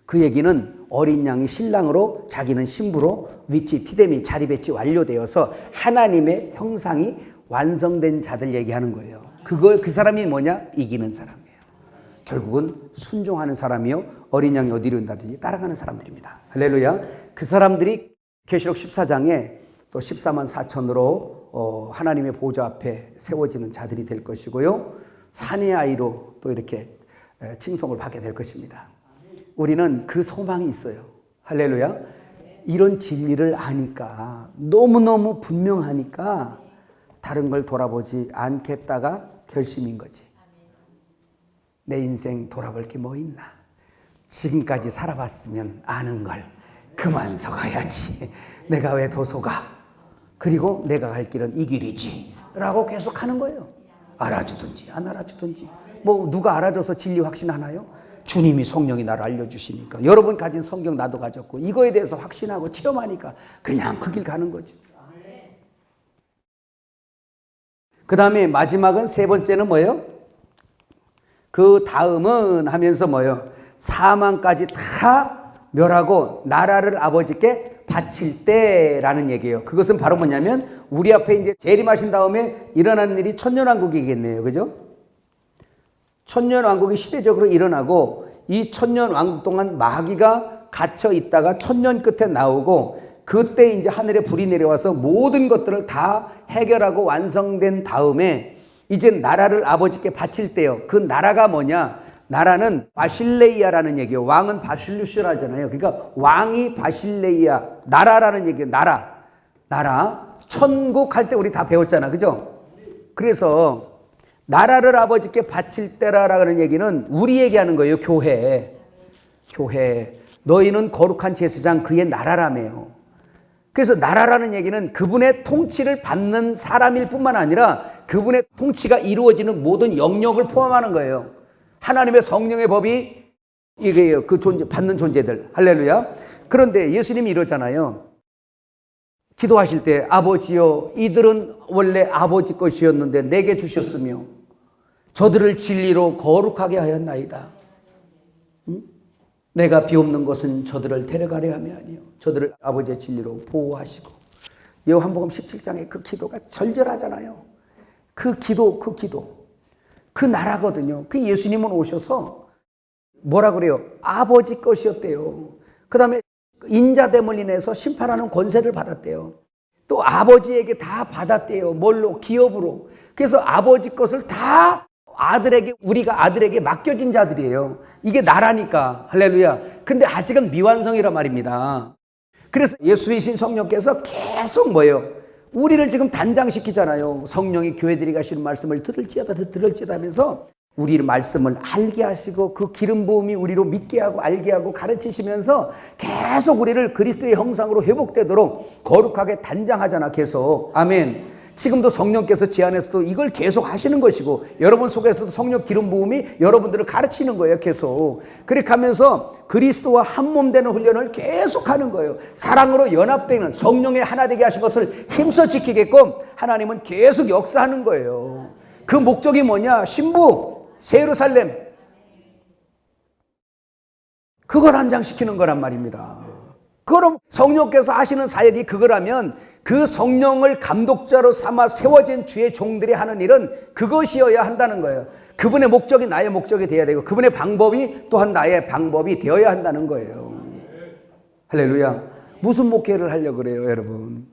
그 얘기는 어린 양이 신랑으로, 자기는 신부로 위치, 티데미, 자리 배치 완료되어서 하나님의 형상이 완성된 자들 얘기하는 거예요. 그 사람이 뭐냐? 이기는 사람이에요. 결국은 순종하는 사람이요, 어린 양이 어디로 온다든지 따라가는 사람들입니다. 할렐루야. 그 사람들이 계시록 14장에 또 14만 4천으로 하나님의 보좌 앞에 세워지는 자들이 될 것이고요, 사내 아이로 또 이렇게 칭송을 받게 될 것입니다. 우리는 그 소망이 있어요. 할렐루야. 이런 진리를 아니까, 너무너무 분명하니까 다른 걸 돌아보지 않겠다가 결심인 거지. 내 인생 돌아볼 게 뭐 있나? 지금까지 살아봤으면 아는 걸 그만 서가야지. 내가 왜 더 속아? 그리고 내가 갈 길은 이 길이지 라고 계속 하는 거예요. 알아주든지 안 알아주든지. 뭐 누가 알아줘서 진리 확신하나요? 주님이 성령이 나를 알려주시니까. 여러분 가진 성경 나도 가졌고 이거에 대해서 확신하고 체험하니까 그냥 그 길 가는 거죠. 그 다음에 마지막은 세 번째는 뭐예요? 그 다음은 하면서 뭐예요? 사망까지 다 멸하고 나라를 아버지께 바칠 때라는 얘기예요. 그것은 바로 뭐냐면 우리 앞에 이제 재림하신 다음에 일어나는 일이 천년왕국이겠네요. 그죠? 천년왕국이 시대적으로 일어나고 이 천년왕국 동안 마귀가 갇혀 있다가 천년 끝에 나오고 그때 이제 하늘에 불이 내려와서 모든 것들을 다 해결하고 완성된 다음에 이제 나라를 아버지께 바칠 때요. 그 나라가 뭐냐? 나라는 바실레이아라는 얘기예요. 왕은 바실루스라잖아요. 그러니까 왕이 바실레이아, 나라라는 얘기예요. 나라. 천국 할 때 우리 다 배웠잖아. 그죠? 그래서 나라를 아버지께 바칠 때라는 얘기는 우리에게 하는 거예요. 교회. 너희는 거룩한 제사장 그의 나라라며요. 그래서 나라라는 얘기는 그분의 통치를 받는 사람일 뿐만 아니라 그분의 통치가 이루어지는 모든 영역을 포함하는 거예요. 하나님의 성령의 법이 이게요. 그 받는 존재들. 할렐루야. 그런데 예수님이 이러잖아요. 기도하실 때 아버지여 이들은 원래 아버지 것이었는데 내게 주셨으며 저들을 진리로 거룩하게 하였나이다. 내가 비옵는 것은 저들을 데려가려 함이 아니요 저들을 아버지의 진리로 보호하시고. 요한복음 17장의 그 기도가 절절하잖아요. 그 기도 그 나라거든요. 그 예수님은 오셔서 뭐라 그래요? 아버지 것이었대요. 그 다음에 인자됨을 인해서 심판하는 권세를 받았대요. 또 아버지에게 다 받았대요. 뭘로? 기업으로. 그래서 아버지 것을 다 아들에게, 우리가 아들에게 맡겨진 자들이에요. 이게 나라니까. 할렐루야. 근데 아직은 미완성이란 말입니다. 그래서 예수이신 성령께서 계속 뭐예요? 우리를 지금 단장시키잖아요. 성령이 교회들이 가시는 말씀을 들을지어다 하면서 우리의 말씀을 알게 하시고 그 기름 부음이 우리로 믿게 하고 알게 하고 가르치시면서 계속 우리를 그리스도의 형상으로 회복되도록 거룩하게 단장하잖아. 계속. 아멘. 지금도 성령께서 제 안에서도 이걸 계속 하시는 것이고 여러분 속에서도 성령 기름 부음이 여러분들을 가르치는 거예요. 계속. 그렇게 하면서 그리스도와 한 몸 되는 훈련을 계속 하는 거예요. 사랑으로 연합되는 성령의 하나 되게 하신 것을 힘써 지키게끔 하나님은 계속 역사하는 거예요. 그 목적이 뭐냐? 신부, 새 예루살렘. 그걸 한장시키는 거란 말입니다. 그럼 성령께서 하시는 사역이 그거라면 그 성령을 감독자로 삼아 세워진 주의 종들이 하는 일은 그것이어야 한다는 거예요. 그분의 목적이 나의 목적이 되어야 되고 그분의 방법이 또한 나의 방법이 되어야 한다는 거예요. 할렐루야. 무슨 목회를 하려고 그래요, 여러분?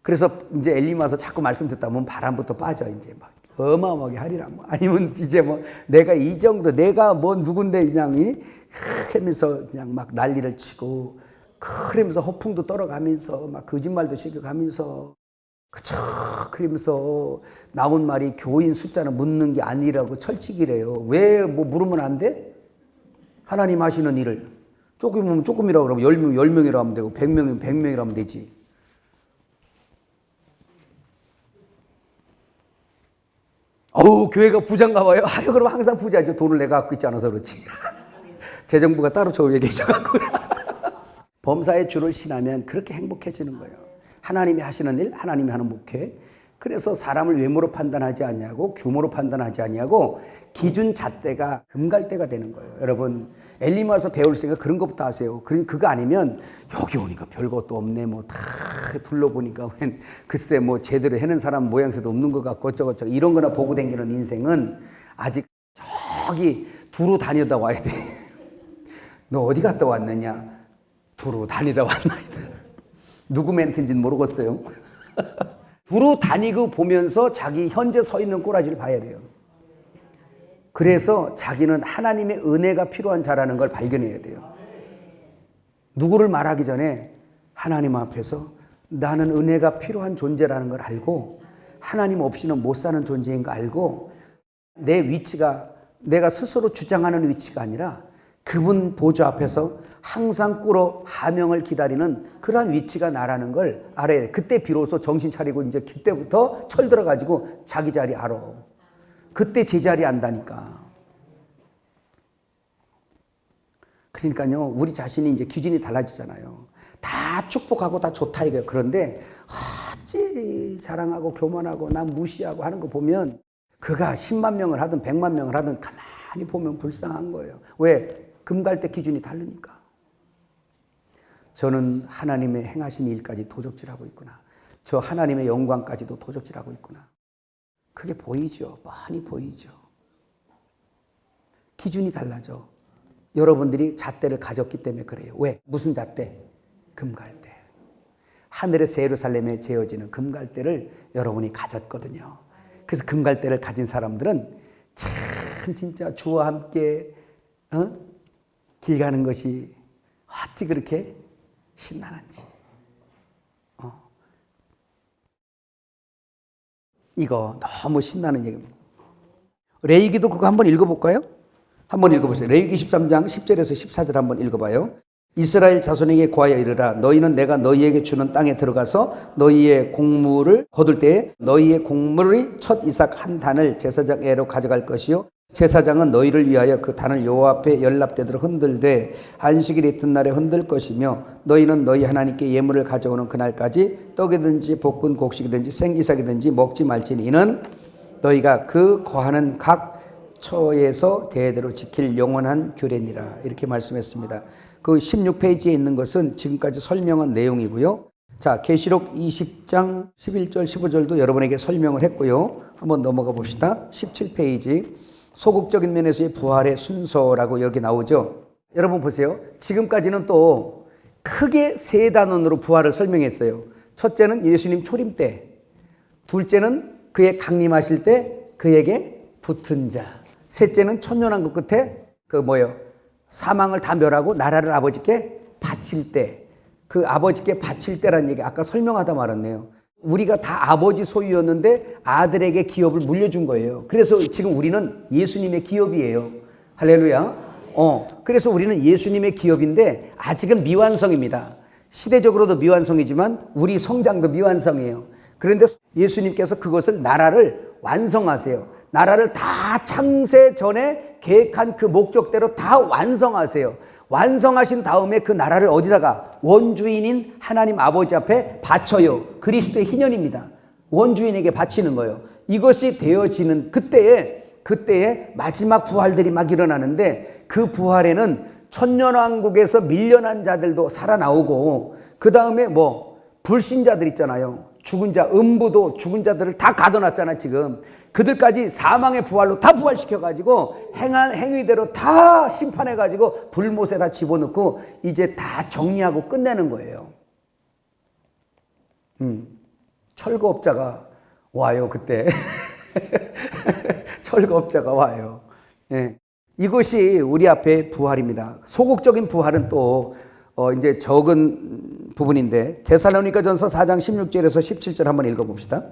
그래서 이제 엘림 와서 자꾸 말씀 듣다 보면 바람부터 빠져. 이제 막 어마어마하게 하리라. 뭐. 아니면 이제 뭐 내가 이 정도, 내가 뭐 누군데 그냥 하면서 그냥 막 난리를 치고 그러면서 허풍도 떨어가면서 막 거짓말도 시켜가면서 그러면서 나온 말이 교인 숫자는 묻는 게 아니라고 철칙이래요. 왜 뭐 물으면 안 돼? 하나님 하시는 일을 조금이면 조금이라고 그러면 10명이라고 하면 되고 100명이면 100명이라고 하면 되지. 교회가 부자인가 봐요. 아유, 그럼 항상 부자죠. 돈을 내가 갖고 있지 않아서 그렇지. 재정부가 따로 저 위에 계셔갖고. 범사의 주를 신하면 그렇게 행복해지는 거예요. 하나님이 하시는 일, 하나님이 하는 목회. 그래서 사람을 외모로 판단하지 아니하고 규모로 판단하지 아니하고 기준 잣대가 금갈대가 되는 거예요. 여러분 엘림 와서 배울 생각 그런 것부터 하세요. 그거 아니면 여기 오니까 별것도 없네. 뭐 다 둘러보니까 글쎄 뭐 제대로 해는 사람 모양새도 없는 것 같고 어쩌고저쩌고 이런 거나 보고 다니는 인생은 아직 저기 두루 다니다 와야 돼. 너 어디 갔다 왔느냐? 두루 다니다 왔나이다. 누구 멘트인지는 모르겠어요. 두루 다니고 보면서 자기 현재 서 있는 꼬라지를 봐야 돼요. 그래서 자기는 하나님의 은혜가 필요한 자라는 걸 발견해야 돼요. 누구를 말하기 전에 하나님 앞에서 나는 은혜가 필요한 존재라는 걸 알고 하나님 없이는 못 사는 존재인 거 알고 내 위치가 내가 스스로 주장하는 위치가 아니라 그분 보좌 앞에서 항상 꿇어 하명을 기다리는 그러한 위치가 나라는 걸 알아야 돼. 그때 비로소 정신 차리고 이제 그때부터 철들어가지고 자기 자리 알아. 그때 제자리 안다니까. 그러니까요, 우리 자신이 이제 기준이 달라지잖아요. 다 축복하고 다 좋다 이거예요. 그런데 어찌 자랑하고 교만하고 남 무시하고 하는 거 보면 그가 10만 명을 하든 100만 명을 하든 가만히 보면 불쌍한 거예요. 왜? 금갈대 기준이 다르니까. 저는 하나님의 행하신 일까지 도적질하고 있구나. 저 하나님의 영광까지도 도적질하고 있구나. 그게 보이죠. 뻔히 보이죠. 기준이 달라져. 여러분들이 잣대를 가졌기 때문에 그래요. 왜? 무슨 잣대? 금갈대. 하늘의 새 예루살렘에 재어지는 금갈대를 여러분이 가졌거든요. 그래서 금갈대를 가진 사람들은 참 진짜 주와 함께 길 가는 것이 어찌 그렇게 신나는지. 이거 너무 신나는 얘기입니다. 레위기도 그거 한번 읽어볼까요? 한번 읽어보세요. 레위기 13장 10절에서 14절 한번 읽어봐요. 이스라엘 자손에게 고하여 이르라. 너희는 내가 너희에게 주는 땅에 들어가서 너희의 곡물을 거둘 때에 너희의 곡물의 첫 이삭 한 단을 제사장 애로 가져갈 것이요 제사장은 너희를 위하여 그 단을 여호와 앞에 연납되도록 흔들되 안식일 이튿날에 흔들 것이며 너희는 너희 하나님께 예물을 가져오는 그날까지 떡이든지 볶은 곡식이든지 생이삭이든지 먹지 말지니 이는 너희가 그 거하는 각 처에서 대대로 지킬 영원한 규례니라. 이렇게 말씀했습니다. 그 16페이지에 있는 것은 지금까지 설명한 내용이고요. 자, 계시록 20장 11절 15절도 여러분에게 설명을 했고요. 한번 넘어가 봅시다. 17페이지 소극적인 면에서의 부활의 순서라고 여기 나오죠. 여러분 보세요. 지금까지는 또 크게 세 단원으로 부활을 설명했어요. 첫째는 예수님 초림 때, 둘째는 그의 강림하실 때 그에게 붙은 자, 셋째는 천년왕국 끝에 사망을 다 멸하고 나라를 아버지께 바칠 때, 그 아버지께 바칠 때란 얘기 아까 설명하다 말았네요. 우리가 다 아버지 소유였는데 아들에게 기업을 물려준 거예요. 그래서 지금 우리는 예수님의 기업이에요. 할렐루야. 그래서 우리는 예수님의 기업인데 아직은 미완성입니다. 시대적으로도 미완성이지만 우리 성장도 미완성이에요. 그런데 예수님께서 그것을 나라를 완성하세요. 나라를 다 창세 전에 계획한 그 목적대로 다 완성하세요. 완성하신 다음에 그 나라를 어디다가 원주인인 하나님 아버지 앞에 바쳐요. 그리스도의 희년입니다. 원주인에게 바치는 거예요. 이것이 되어지는 그때에 마지막 부활들이 막 일어나는데 그 부활에는 천년왕국에서 밀려난 자들도 살아나오고 그 다음에 불신자들 있잖아요. 죽은 자, 음부도 죽은 자들을 다 가둬놨잖아 지금. 그들까지 사망의 부활로 다 부활시켜가지고 행한 행위대로 다 심판해가지고 불못에 다 집어넣고 이제 다 정리하고 끝내는 거예요. 철거업자가 와요 그때. 철거업자가 와요. 예. 이것이 우리 앞에 부활입니다. 소극적인 부활은 또 이제 적은 부분인데 데살로니가전서 4장 16절에서 17절 한번 읽어봅시다.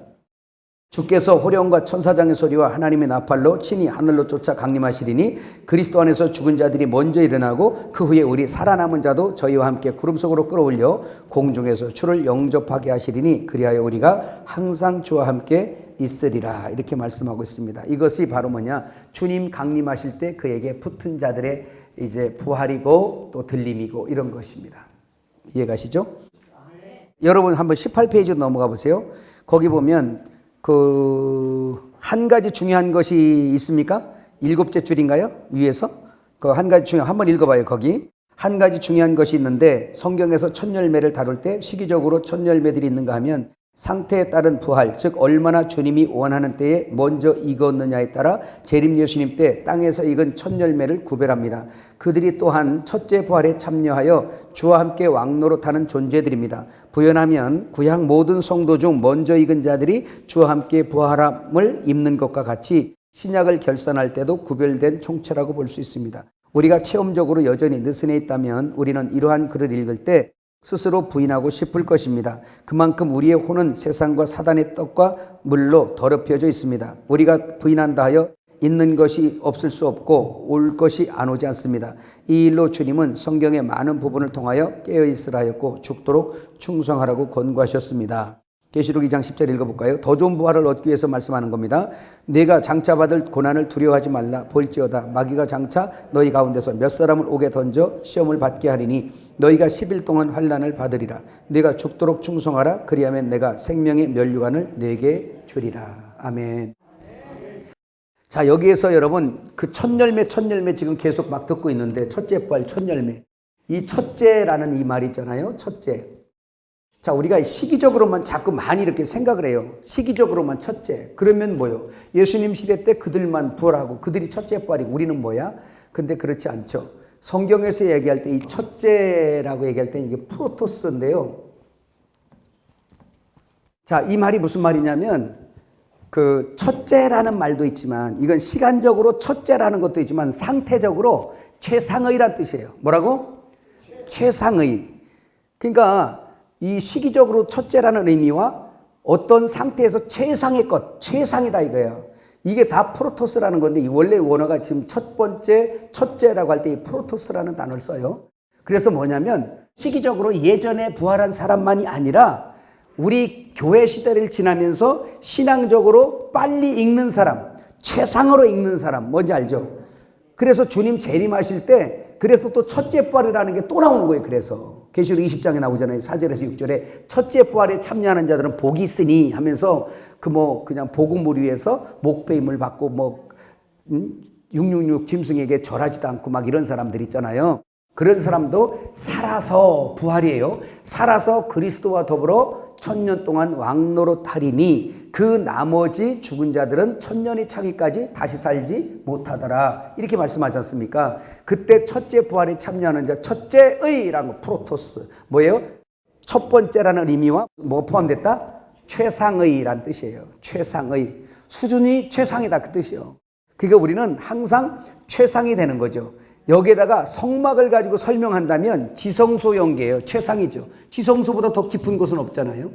주께서 호령과 천사장의 소리와 하나님의 나팔로 친히 하늘로 쫓아 강림하시리니 그리스도 안에서 죽은 자들이 먼저 일어나고 그 후에 우리 살아남은 자도 저희와 함께 구름 속으로 끌어올려 공중에서 주를 영접하게 하시리니 그리하여 우리가 항상 주와 함께 있으리라. 이렇게 말씀하고 있습니다. 이것이 바로 주님 강림하실 때 그에게 붙은 자들의 이제 부활이고 또 들림이고 이런 것입니다. 이해가시죠? 여러분 한번 18페이지로 넘어가 보세요. 거기 보면 한 가지 중요한 것이 있습니까? 7째 줄인가요? 위에서? 한 가지 한번 읽어봐요. 거기. 한 가지 중요한 것이 있는데 성경에서 첫 열매를 다룰 때 시기적으로 첫 열매들이 있는가 하면 상태에 따른 부활, 즉 얼마나 주님이 원하는 때에 먼저 익었느냐에 따라 재림 예수님 때 땅에서 익은 첫 열매를 구별합니다. 그들이 또한 첫째 부활에 참여하여 주와 함께 왕노릇하는 존재들입니다. 부연하면 구약 모든 성도 중 먼저 익은 자들이 주와 함께 부활함을 입는 것과 같이 신약을 결산할 때도 구별된 총체라고 볼 수 있습니다. 우리가 체험적으로 여전히 느슨해 있다면 우리는 이러한 글을 읽을 때 스스로 부인하고 싶을 것입니다. 그만큼 우리의 혼은 세상과 사단의 떡과 물로 더럽혀져 있습니다. 우리가 부인한다 하여 있는 것이 없을 수 없고 올 것이 안 오지 않습니다. 이 일로 주님은 성경의 많은 부분을 통하여 깨어있으라 하였고 죽도록 충성하라고 권고하셨습니다. 계시록 2장 10절 읽어볼까요? 더 좋은 부활을 얻기 위해서 말씀하는 겁니다. 내가 장차 받을 고난을 두려워하지 말라. 볼지어다 마귀가 장차 너희 가운데서 몇 사람을 옥에 던져 시험을 받게 하리니 너희가 10일 동안 환난을 받으리라. 내가 죽도록 충성하라. 그리하면 내가 생명의 면류관을 내게 주리라. 아멘. 자, 여기에서 여러분 그 첫 열매 지금 계속 막 듣고 있는데, 첫째 부활 첫 열매, 이 첫째라는 이 말이 있잖아요. 첫째. 자, 우리가 시기적으로만 자꾸 많이 이렇게 생각을 해요. 시기적으로만 첫째. 그러면 뭐요? 예수님 시대 때 그들만 부활하고 그들이 첫째 부활이고 우리는 뭐야? 근데 그렇지 않죠. 성경에서 얘기할 때 이 첫째라고 얘기할 때 이게 프로토스인데요. 자, 이 말이 무슨 말이냐면 그 첫째라는 말도 있지만 이건 시간적으로 첫째라는 것도 있지만 상태적으로 최상의란 뜻이에요. 뭐라고? 최상의. 그러니까 이 시기적으로 첫째라는 의미와 어떤 상태에서 최상의 것, 최상이다 이거예요. 이게 다 프로토스라는 건데, 이 원래 원어가 지금 첫 번째, 첫째라고 할 때 이 프로토스라는 단어를 써요. 그래서 뭐냐면 시기적으로 예전에 부활한 사람만이 아니라 우리 교회 시대를 지나면서 신앙적으로 빨리 읽는 사람, 최상으로 읽는 사람, 뭔지 알죠? 그래서 주님 재림하실 때 그래서 또 첫째 부활이라는 게 또 나오는 거예요. 그래서 계시록 20장에 나오잖아요. 4절에서 6절에 첫째 부활에 참여하는 자들은 복이 있으니 하면서 그냥 복음을 위해서 목배임을 받고 666 짐승에게 절하지도 않고 막 이런 사람들 있잖아요. 그런 사람도 살아서 부활이에요. 살아서 그리스도와 더불어 1000년 동안 왕노릇하리니 그 나머지 죽은 자들은 1000년이 차기까지 다시 살지 못하더라. 이렇게 말씀하지 않습니까? 그때 첫째 부활에 참여하는 자, 첫째의라는 거, 프로토스. 뭐예요? 첫 번째라는 의미와 뭐 포함됐다? 최상의란 뜻이에요. 최상의. 수준이 최상이다 그 뜻이에요. 그러니까 우리는 항상 최상이 되는 거죠. 여기에다가 성막을 가지고 설명한다면 지성소 연계예요. 최상이죠. 지성소보다 더 깊은 곳은 없잖아요.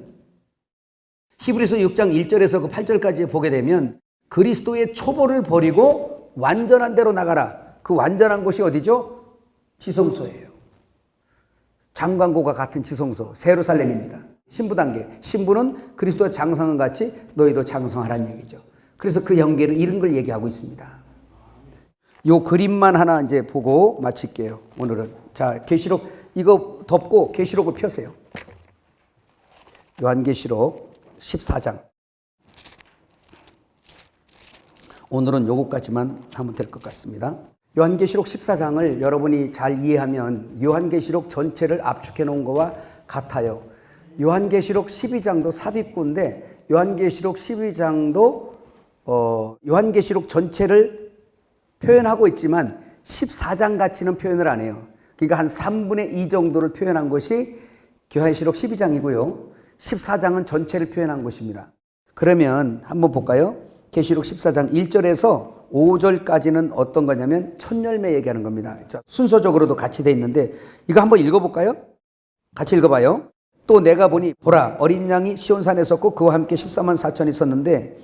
히브리서 6장 1절에서 8절까지 보게 되면 그리스도의 초보를 버리고 완전한 대로 나가라. 그 완전한 곳이 어디죠? 지성소예요. 장관고가 같은 지성소, 예루살렘입니다. 신부 단계. 신부는 그리스도와 장성한 같이 너희도 장성하라는 얘기죠. 그래서 그 연계를 이런 걸 얘기하고 있습니다. 요 그림만 하나 이제 보고 마칠게요. 오늘은. 자, 계시록 이거 덮고 계시록을 펴세요. 요한계시록 14장. 오늘은 요것까지만 하면 될 것 같습니다. 요한계시록 14장을 여러분이 잘 이해하면 요한계시록 전체를 압축해 놓은 것과 같아요. 요한계시록 12장도 삽입구인데 요한계시록 12장도 요한계시록 전체를 표현하고 있지만 14장 가치는 표현을 안 해요. 그러니까 한 3분의 2 정도를 표현한 것이 요한계시록 12장이고요. 14장은 전체를 표현한 것입니다. 그러면 한번 볼까요? 계시록 14장 1절에서 5절까지는 어떤 거냐면 첫 열매 얘기하는 겁니다. 순서적으로도 같이 돼 있는데 이거 한번 읽어볼까요? 같이 읽어봐요. 또 내가 보니 보라 어린 양이 시온산에 섰고 그와 함께 14만 4천이 섰는데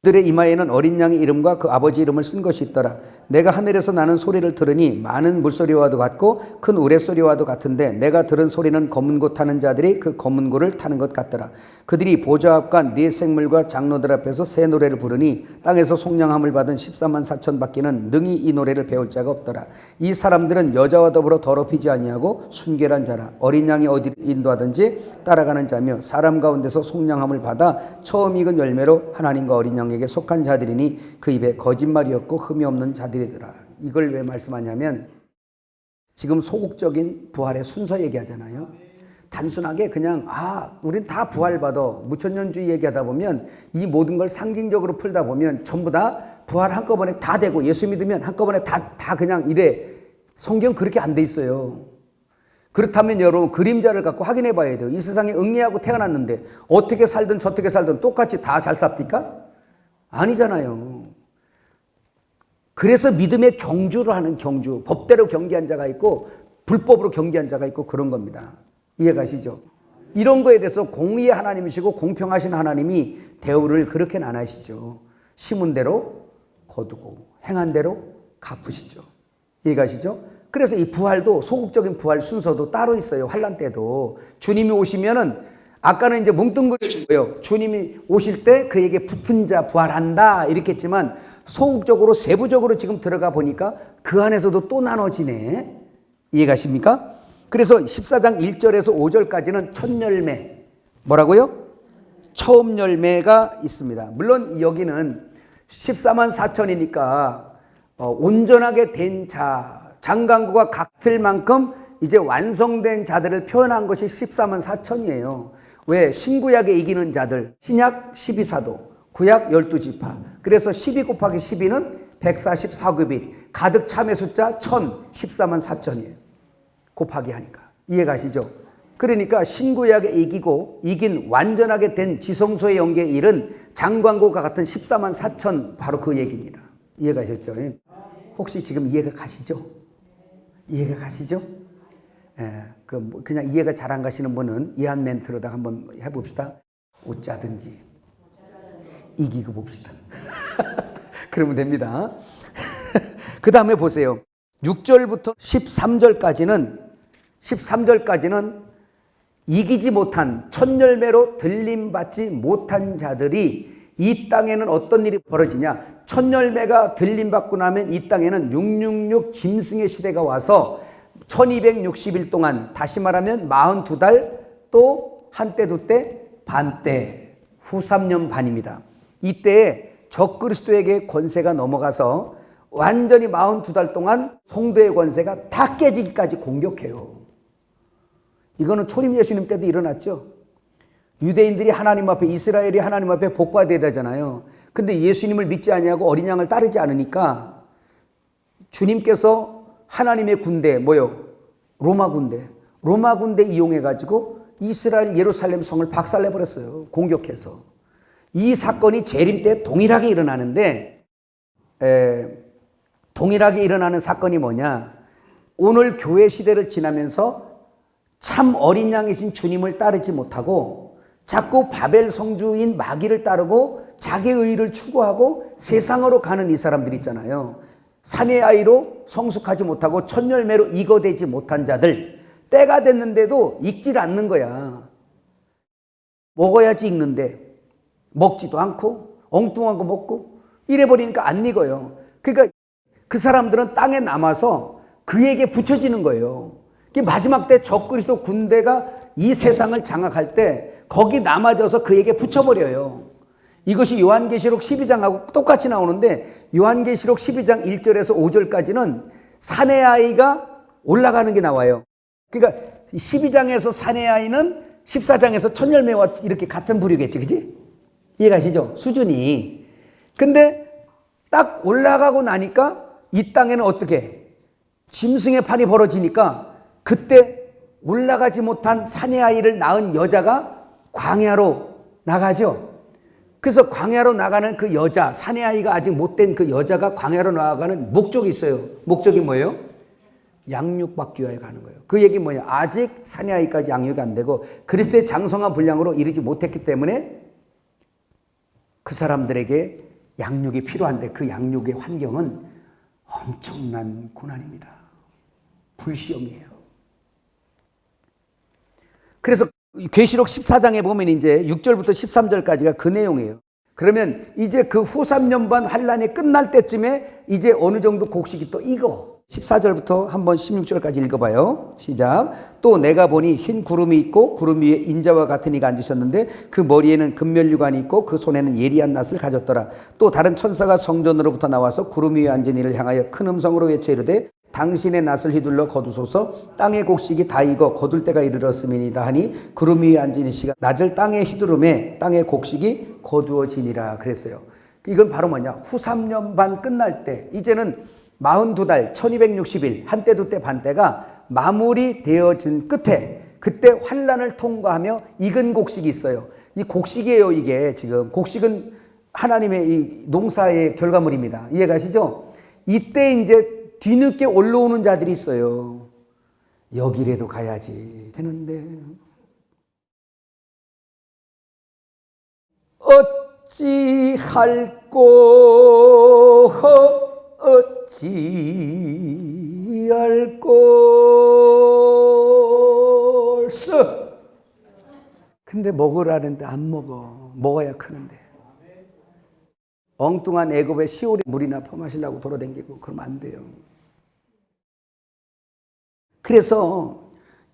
그들의 이마에는 어린 양의 이름과 그 아버지 이름을 쓴 것이 있더라. 내가 하늘에서 나는 소리를 들으니 많은 물소리와도 같고 큰 우레소리와도 같은데 내가 들은 소리는 검은 고 타는 자들이 그 검은 고를 타는 것 같더라. 그들이 보좌 앞과 네 생물과 장로들 앞에서 새 노래를 부르니 땅에서 속량함을 받은 14만 4천 밖에는 능히 이 노래를 배울 자가 없더라. 이 사람들은 여자와 더불어 더럽히지 아니하고 순결한 자라. 어린 양이 어디를 인도하든지 따라가는 자며 사람 가운데서 속량함을 받아 처음 익은 열매로 하나님과 어린 양에게 속한 자들이니 그 입에 거짓말이 없고 흠이 없는 자들이더라. 이걸 왜 말씀하냐면 지금 소극적인 부활의 순서 얘기하잖아요. 단순하게 그냥 우린 다 부활받아 무천년주의 얘기하다 보면 이 모든 걸 상징적으로 풀다 보면 전부 다 부활 한꺼번에 다 되고 예수 믿으면 한꺼번에 다 그냥 이래. 성경 그렇게 안 돼 있어요. 그렇다면 여러분 그림자를 갖고 확인해 봐야 돼요. 이 세상에 응애하고 태어났는데 어떻게 살든 저떻게 살든 똑같이 다 잘 삽니까? 아니잖아요. 그래서 믿음의 경주를 하는 경주, 법대로 경계한 자가 있고 불법으로 경계한 자가 있고 그런 겁니다. 이해가시죠? 이런 거에 대해서 공의의 하나님이시고 공평하신 하나님이 대우를 그렇게는 안 하시죠. 심은 대로 거두고 행한 대로 갚으시죠. 이해가시죠? 그래서 이 부활도 소극적인 부활 순서도 따로 있어요. 환난 때도 주님이 오시면은 아까는 이제 뭉뚱그려 준 거예요. 주님이 오실 때 그에게 붙은 자 부활한다 이렇게 했지만 소극적으로 세부적으로 지금 들어가 보니까 그 안에서도 또 나눠지네. 이해가십니까? 그래서 14장 1절에서 5절까지는 첫 열매, 뭐라고요? 처음 열매가 있습니다. 물론 여기는 14만 4천이니까 온전하게 된 자, 장관구가 같을 만큼 이제 완성된 자들을 표현한 것이 14만 4천이에요. 왜? 신구약에 이기는 자들, 신약 12사도, 구약 12지파. 그래서 12 곱하기 12는 144급이 가득 참의 숫자 1000, 14만 4천이에요. 곱하기 하니까. 이해가시죠? 그러니까 신구약에 이긴 완전하게 된 지성소의 영계에 이른 장관고가 같은 14만 4천 바로 그 얘기입니다. 이해가셨죠? 혹시 지금 이해가 가시죠? 이해가 가시죠? 예, 그냥 이해가 잘 안 가시는 분은 이한 멘트로다 한번 해봅시다. 웃자든지 이기고 봅시다. 그러면 됩니다. 그 다음에 보세요. 6절부터 13절까지는 이기지 못한 첫 열매로 들림받지 못한 자들이 이 땅에는 어떤 일이 벌어지냐. 첫 열매가 들림받고 나면 이 땅에는 666 짐승의 시대가 와서 1260일 동안, 다시 말하면 42달, 또 한때 두때 반때, 후 3년 반입니다. 이때에 적그리스도에게 권세가 넘어가서 완전히 42달 동안 성도의 권세가 다 깨지기까지 공격해요. 이거는 초림 예수님 때도 일어났죠. 유대인들이 하나님 앞에, 이스라엘이 하나님 앞에 복받아야 되잖아요. 근데 예수님을 믿지 아니하고 어린 양을 따르지 않으니까 주님께서 하나님의 군대, 뭐요? 로마 군대 이용해가지고 이스라엘 예루살렘 성을 박살내버렸어요. 공격해서. 이 사건이 재림 때 동일하게 일어나는데, 동일하게 일어나는 사건이 뭐냐? 오늘 교회 시대를 지나면서 참 어린 양이신 주님을 따르지 못하고 자꾸 바벨 성주인 마귀를 따르고 자기의 의를 추구하고 세상으로 가는 이 사람들 있잖아요. 사내 아이로 성숙하지 못하고 첫 열매로 익어되지 못한 자들, 때가 됐는데도 익질 않는 거야. 먹어야지 익는데 먹지도 않고 엉뚱한 거 먹고 이래버리니까 안 익어요. 그러니까 그 사람들은 땅에 남아서 그에게 붙여지는 거예요. 마지막 때 적그리스도 군대가 이 세상을 장악할 때 거기 남아져서 그에게 붙여버려요. 이것이 요한계시록 12장하고 똑같이 나오는데 요한계시록 12장 1절에서 5절까지는 사내아이가 올라가는 게 나와요. 그러니까 12장에서 사내아이는 14장에서 첫 열매와 이렇게 같은 부류겠지, 그치? 이해가시죠? 수준이. 근데 딱 올라가고 나니까 이 땅에는 어떻게? 짐승의 판이 벌어지니까 그때 올라가지 못한 사내아이를 낳은 여자가 광야로 나가죠. 그래서 광야로 나가는 그 여자, 사내아이가 아직 못된 그 여자가 광야로 나가는 목적이 있어요. 목적이 뭐예요? 양육받기 위해 가는 거예요. 그 얘기 뭐예요? 아직 사내아이까지 양육이 안 되고 그리스도의 장성한 분량으로 이르지 못했기 때문에 그 사람들에게 양육이 필요한데 그 양육의 환경은 엄청난 고난입니다. 불시험이에요. 그래서 계시록 14장에 보면 이제 6절부터 13절까지가 그 내용이에요. 그러면 이제 그 후 3년 반 환란이 끝날 때쯤에 이제 어느 정도 곡식이 또 익어. 14절부터 한번 16절까지 읽어봐요. 시작. 또 내가 보니 흰 구름이 있고 구름 위에 인자와 같은 이가 앉으셨는데 그 머리에는 금면류관이 있고 그 손에는 예리한 낫을 가졌더라. 또 다른 천사가 성전으로부터 나와서 구름 위에 앉은 이를 향하여 큰 음성으로 외쳐 이르되 당신의 낫을 휘둘러 거두소서. 땅의 곡식이 다 익어 거둘 때가 이르렀음이니이다 하니 구름 위에 앉은 이씨가 낫을 땅에 휘두르매 땅의 곡식이 거두어지니라 그랬어요. 이건 바로 뭐냐? 후 3년 반 끝날 때 이제는 42달 1260일 한때 두때 반때가 마무리되어진 끝에 그때 환란을 통과하며 익은 곡식이 있어요. 이 곡식이에요. 이게 지금 곡식은 하나님의 이 농사의 결과물입니다. 이해가시죠? 이때 이제 뒤늦게 올라오는 자들이 있어요. 여기라도 가야지 되는데 어찌할꼬 어찌할꼬 근데 먹으라는데 안 먹어. 먹어야 크는데. 엉뚱한 애굽의 시올에 물이나 퍼마시려고 돌아다니고 그러면 안 돼요. 그래서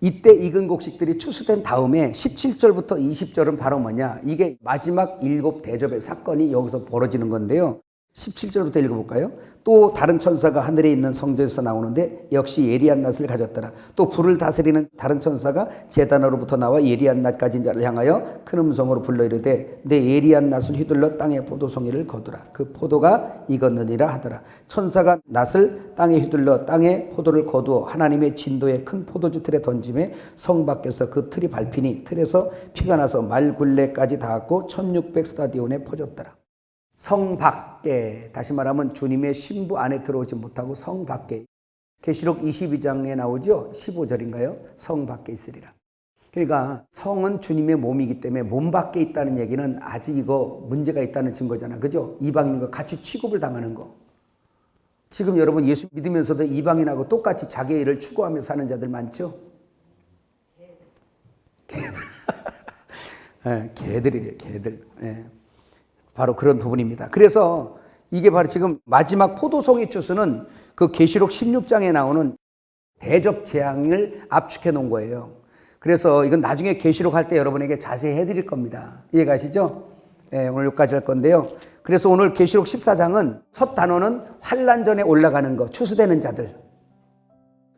이때 익은 곡식들이 추수된 다음에 17절부터 20절은 바로 뭐냐? 이게 마지막 7 대접의 사건이 여기서 벌어지는 건데요. 17절부터 읽어볼까요? 또 다른 천사가 하늘에 있는 성전에서 나오는데 역시 예리한 낫을 가졌더라. 또 불을 다스리는 다른 천사가 제단으로부터 나와 예리한 낫 가진 자를 향하여 큰 음성으로 불러 이르되 내 예리한 낫을 휘둘러 땅에 포도송이를 거두라. 그 포도가 익었느니라 하더라. 천사가 낫을 땅에 휘둘러 땅에 포도를 거두어 하나님의 진도의 큰 포도주 틀에 던짐에 성 밖에서 그 틀이 밟히니 틀에서 피가 나서 말 굴레까지 닿았고 1600 스타디온에 퍼졌더라. 성 밖에, 다시 말하면 주님의 신부 안에 들어오지 못하고 성 밖에. 계시록 22장에 나오죠? 15절인가요? 성 밖에 있으리라. 그러니까 성은 주님의 몸이기 때문에 몸 밖에 있다는 얘기는 아직 이거 문제가 있다는 증거잖아. 그죠? 이방인과 같이 취급을 당하는 거. 지금 여러분 예수 믿으면서도 이방인하고 똑같이 자기의 일을 추구하며 사는 자들 많죠? 개들이래요, 개들. 바로 그런 부분입니다. 그래서 이게 바로 지금 마지막 포도송이 추수는 그 계시록 16장에 나오는 대접 재앙을 압축해 놓은 거예요. 그래서 이건 나중에 계시록 할 때 여러분에게 자세히 해드릴 겁니다. 이해가시죠? 오늘 여기까지 할 건데요. 그래서 오늘 계시록 14장은 첫 단어는 환난 전에 올라가는 거, 추수되는 자들.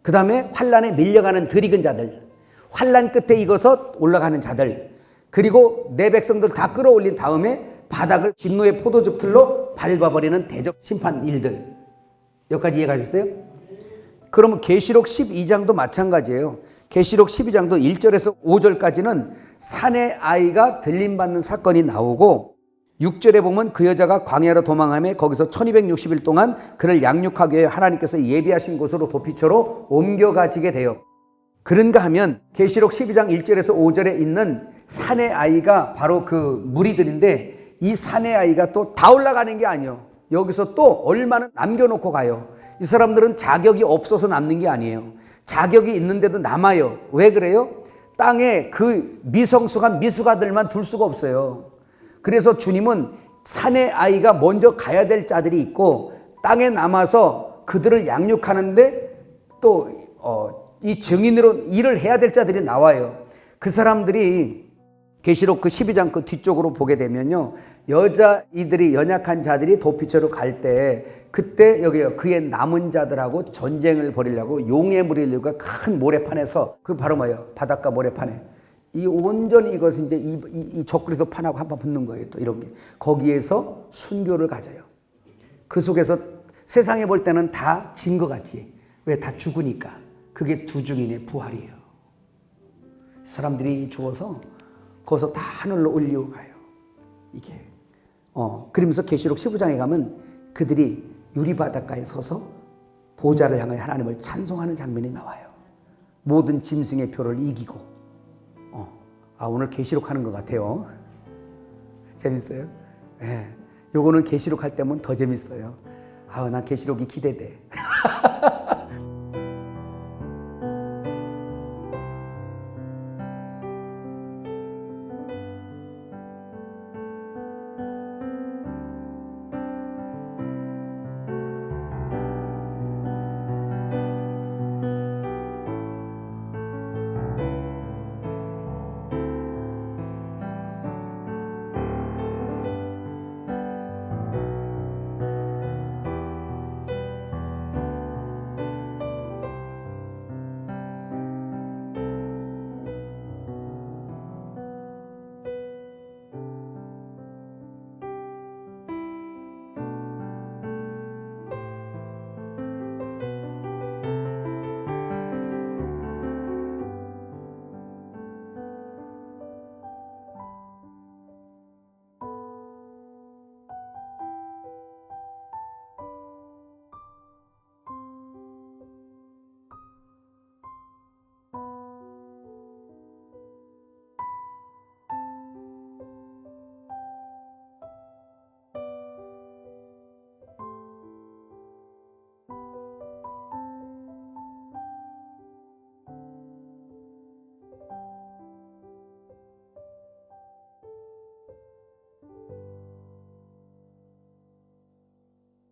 그 다음에 환난에 밀려가는 덜익은 자들. 환난 끝에 익어서 올라가는 자들. 그리고 내 백성들 다 끌어올린 다음에 바닥을 진노의 포도즙 틀로 밟아버리는 대접 심판 일들. 여기까지 이해가셨어요? 그러면 계시록 12장도 마찬가지예요. 계시록 12장도 1절에서 5절까지는 산의 아이가 들림받는 사건이 나오고 6절에 보면 그 여자가 광야로 도망하며 거기서 1260일 동안 그를 양육하기 위해 하나님께서 예비하신 곳으로 도피처로 옮겨가지게 돼요. 그런가 하면 계시록 12장 1절에서 5절에 있는 산의 아이가 바로 그 무리들인데 이 산의 아이가 또 다 올라가는 게 아니에요. 여기서 또 얼마나 남겨놓고 가요. 이 사람들은 자격이 없어서 남는 게 아니에요. 자격이 있는데도 남아요. 왜 그래요? 땅에 그 미성숙한 미숙아들만 둘 수가 없어요. 그래서 주님은 산의 아이가 먼저 가야 될 자들이 있고 땅에 남아서 그들을 양육하는데 또 이 증인으로 일을 해야 될 자들이 나와요. 그 사람들이 계시록 그 12장 그 뒤쪽으로 보게 되면요. 여자이들이 연약한 자들이 도피처로 갈 때 그때 여기요. 그의 남은 자들하고 전쟁을 벌이려고 용의 무리들과 큰 모래판에서 그 바로 뭐예요? 바닷가 모래판에 이 온전히 이것은 이제 이 적그리스도 판하고 한판 붙는 거예요. 또 이런 게 거기에서 순교를 가져요. 그 속에서 세상에 볼 때는 다 진 것 같지. 왜? 다 죽으니까. 그게 두 증인의 부활이에요. 사람들이 죽어서 거기서 다 하늘로 올리고 가요. 이게. 그러면서 계시록 15장에 가면 그들이 유리바닷가에 서서 보좌를 향해 하나님을 찬송하는 장면이 나와요. 모든 짐승의 표를 이기고. 오늘 계시록 하는 것 같아요. 재밌어요? 요거는 계시록 할 때면 더 재밌어요. 난 계시록이 기대돼.